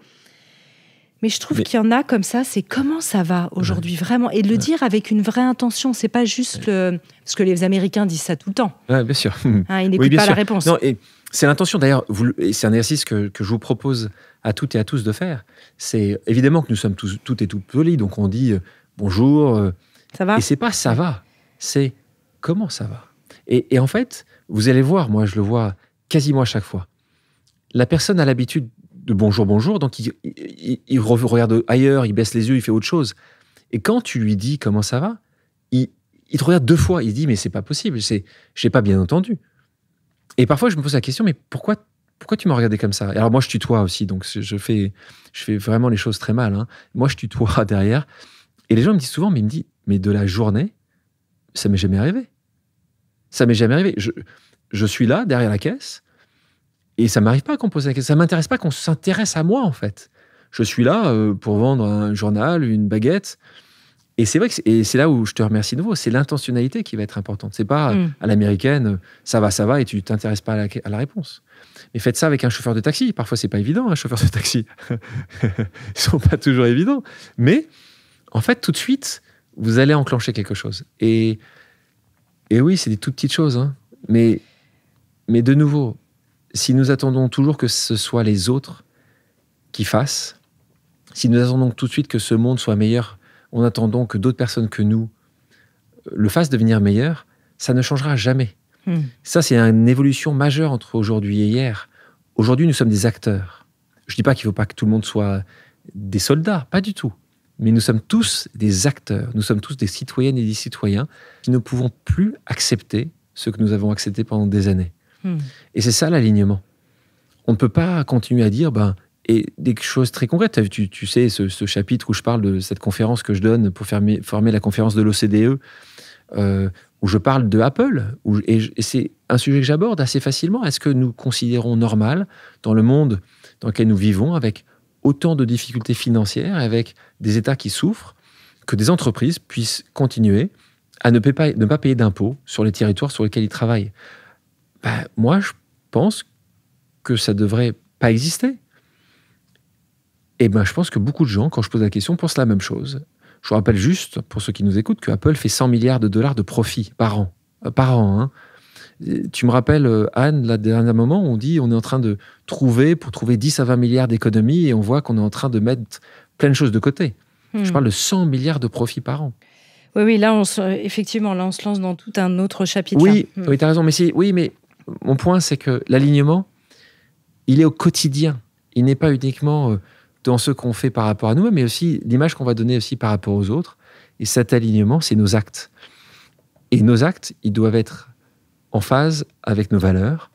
A: Mais je trouve qu'il y en a comme ça, c'est comment ça va aujourd'hui, vraiment. Et de le dire avec une vraie intention, c'est pas juste parce que les Américains disent ça tout le temps.
C: Ouais, bien sûr.
A: Hein, ils n'écoutent pas la réponse.
C: Non, et c'est l'intention, d'ailleurs, et c'est un exercice que je vous propose à toutes et à tous de faire. C'est évidemment que nous sommes toutes et tous polis, donc on dit bonjour.
A: Ça va ?
C: Et c'est pas ça va, c'est comment ça va. Et en fait, vous allez voir, moi je le vois quasiment à chaque fois. La personne a l'habitude de bonjour, donc il regarde ailleurs, il baisse les yeux, il fait autre chose. Et quand tu lui dis comment ça va, il te regarde 2 fois, il dit mais c'est pas possible, j'ai pas bien entendu. Et parfois je me pose la question, mais pourquoi tu m'as regardé comme ça? Alors moi je tutoie aussi, donc je fais vraiment les choses très mal. Hein. Moi je tutoie derrière, et les gens me disent souvent, mais de la journée, ça m'est jamais arrivé. Ça m'est jamais arrivé. Je suis là derrière la caisse. Et ça m'arrive pas qu'on pose la question. Ça m'intéresse pas qu'on s'intéresse à moi, en fait. Je suis là pour vendre un journal, une baguette. Et c'est vrai et c'est là où je te remercie de nouveau. C'est l'intentionnalité qui va être importante. C'est pas à l'américaine, ça va, et tu t'intéresses pas à la réponse. Mais faites ça avec un chauffeur de taxi. Parfois, c'est pas évident, un chauffeur de taxi. Ils sont pas toujours évidents. Mais, en fait, tout de suite, vous allez enclencher quelque chose. Et oui, c'est des toutes petites choses. Hein. Mais de nouveau, si nous attendons toujours que ce soit les autres qui fassent, si nous attendons tout de suite que ce monde soit meilleur, en attendant que d'autres personnes que nous le fassent devenir meilleur, ça ne changera jamais. Ça, c'est une évolution majeure entre aujourd'hui et hier. Aujourd'hui, nous sommes des acteurs. Je ne dis pas qu'il ne faut pas que tout le monde soit des soldats, pas du tout. Mais nous sommes tous des acteurs. Nous sommes tous des citoyennes et des citoyens qui ne pouvons plus accepter ce que nous avons accepté pendant des années. Et c'est ça l'alignement. On ne peut pas continuer à dire, et des choses très concrètes. Tu sais, ce chapitre où je parle de cette conférence que je donne pour former la conférence de l'OCDE, où je parle de Apple, et c'est un sujet que j'aborde assez facilement. Est-ce que nous considérons normal, dans le monde dans lequel nous vivons, avec autant de difficultés financières, avec des États qui souffrent, que des entreprises puissent continuer à ne pas payer d'impôts sur les territoires sur lesquels ils travaillent? Moi, je pense que ça ne devrait pas exister. Et je pense que beaucoup de gens, quand je pose la question, pensent la même chose. Je vous rappelle juste, pour ceux qui nous écoutent, que Apple fait 100 milliards de dollars de profit par an. Hein. Tu me rappelles, Anne, là, dernier moment, on dit on est en train de trouver 10 à 20 milliards d'économies, et on voit qu'on est en train de mettre plein de choses de côté. Je parle de 100 milliards de profits par an.
A: Oui, là, effectivement, on se lance dans tout un autre chapitre.
C: Oui, tu as raison. Mais mon point, c'est que l'alignement, il est au quotidien. Il n'est pas uniquement dans ce qu'on fait par rapport à nous, mais aussi l'image qu'on va donner aussi par rapport aux autres. Et cet alignement, c'est nos actes. Et nos actes, ils doivent être en phase avec nos valeurs.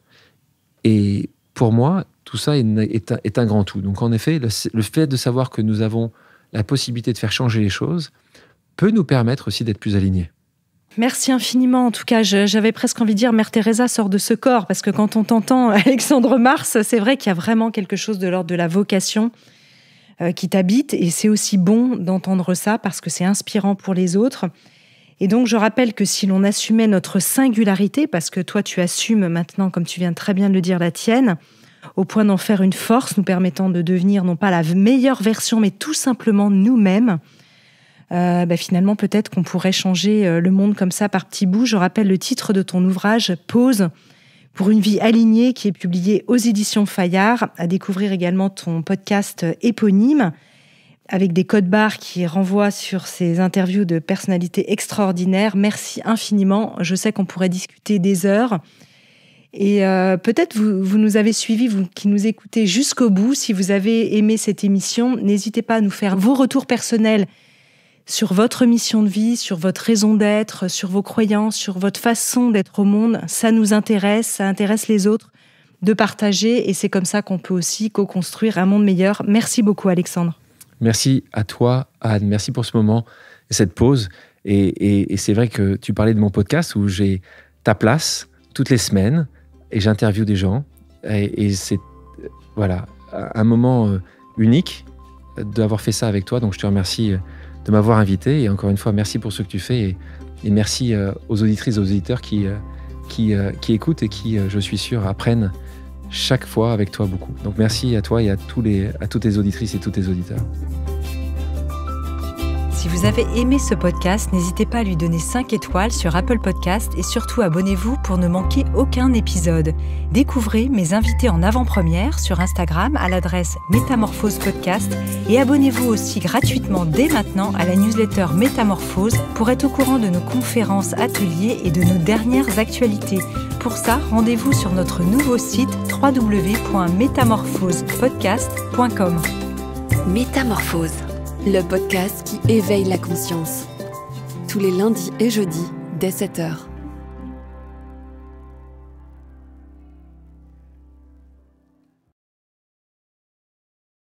C: Et pour moi, tout ça est un grand tout. Donc en effet, le fait de savoir que nous avons la possibilité de faire changer les choses peut nous permettre aussi d'être plus alignés.
A: Merci infiniment. En tout cas, j'avais presque envie de dire Mère Teresa sort de ce corps, parce que quand on t'entend, Alexandre Mars, c'est vrai qu'il y a vraiment quelque chose de l'ordre de la vocation qui t'habite, et c'est aussi bon d'entendre ça parce que c'est inspirant pour les autres. Et donc, je rappelle que si l'on assumait notre singularité, parce que toi, tu assumes maintenant, comme tu viens très bien de le dire, la tienne, au point d'en faire une force, nous permettant de devenir non pas la meilleure version, mais tout simplement nous-mêmes, finalement, peut-être qu'on pourrait changer le monde comme ça par petits bouts. Je rappelle le titre de ton ouvrage, Pause pour une vie alignée, qui est publié aux éditions Fayard. À découvrir également ton podcast éponyme, avec des codes barres qui renvoient sur ces interviews de personnalités extraordinaires. Merci infiniment. Je sais qu'on pourrait discuter des heures. Et peut-être vous nous avez suivis, vous qui nous écoutez jusqu'au bout. Si vous avez aimé cette émission, n'hésitez pas à nous faire vos retours personnels sur votre mission de vie, sur votre raison d'être, sur vos croyances, sur votre façon d'être au monde. Ça nous intéresse, ça intéresse les autres de partager. Et c'est comme ça qu'on peut aussi co-construire un monde meilleur. Merci beaucoup, Alexandre.
C: Merci à toi, Anne. Merci pour ce moment et cette pause. Et c'est vrai que tu parlais de mon podcast où j'ai ta place toutes les semaines et j'interviewe des gens. Et c'est un moment unique d'avoir fait ça avec toi. Donc je te remercie de m'avoir invité. Et encore une fois, merci pour ce que tu fais. Et merci aux auditrices et aux auditeurs qui écoutent et qui, je suis sûr, apprennent chaque fois avec toi beaucoup. Donc merci à toi et à toutes les auditrices et tous tes auditeurs.
A: Si vous avez aimé ce podcast, n'hésitez pas à lui donner 5 étoiles sur Apple Podcast et surtout abonnez-vous pour ne manquer aucun épisode. Découvrez mes invités en avant-première sur Instagram à l'adresse Métamorphose Podcast et abonnez-vous aussi gratuitement dès maintenant à la newsletter Métamorphose pour être au courant de nos conférences, ateliers et de nos dernières actualités. Pour ça, rendez-vous sur notre nouveau site www.métamorphosepodcast.com.
B: Métamorphose, le podcast qui éveille la conscience. Tous les lundis et jeudis, dès 7h.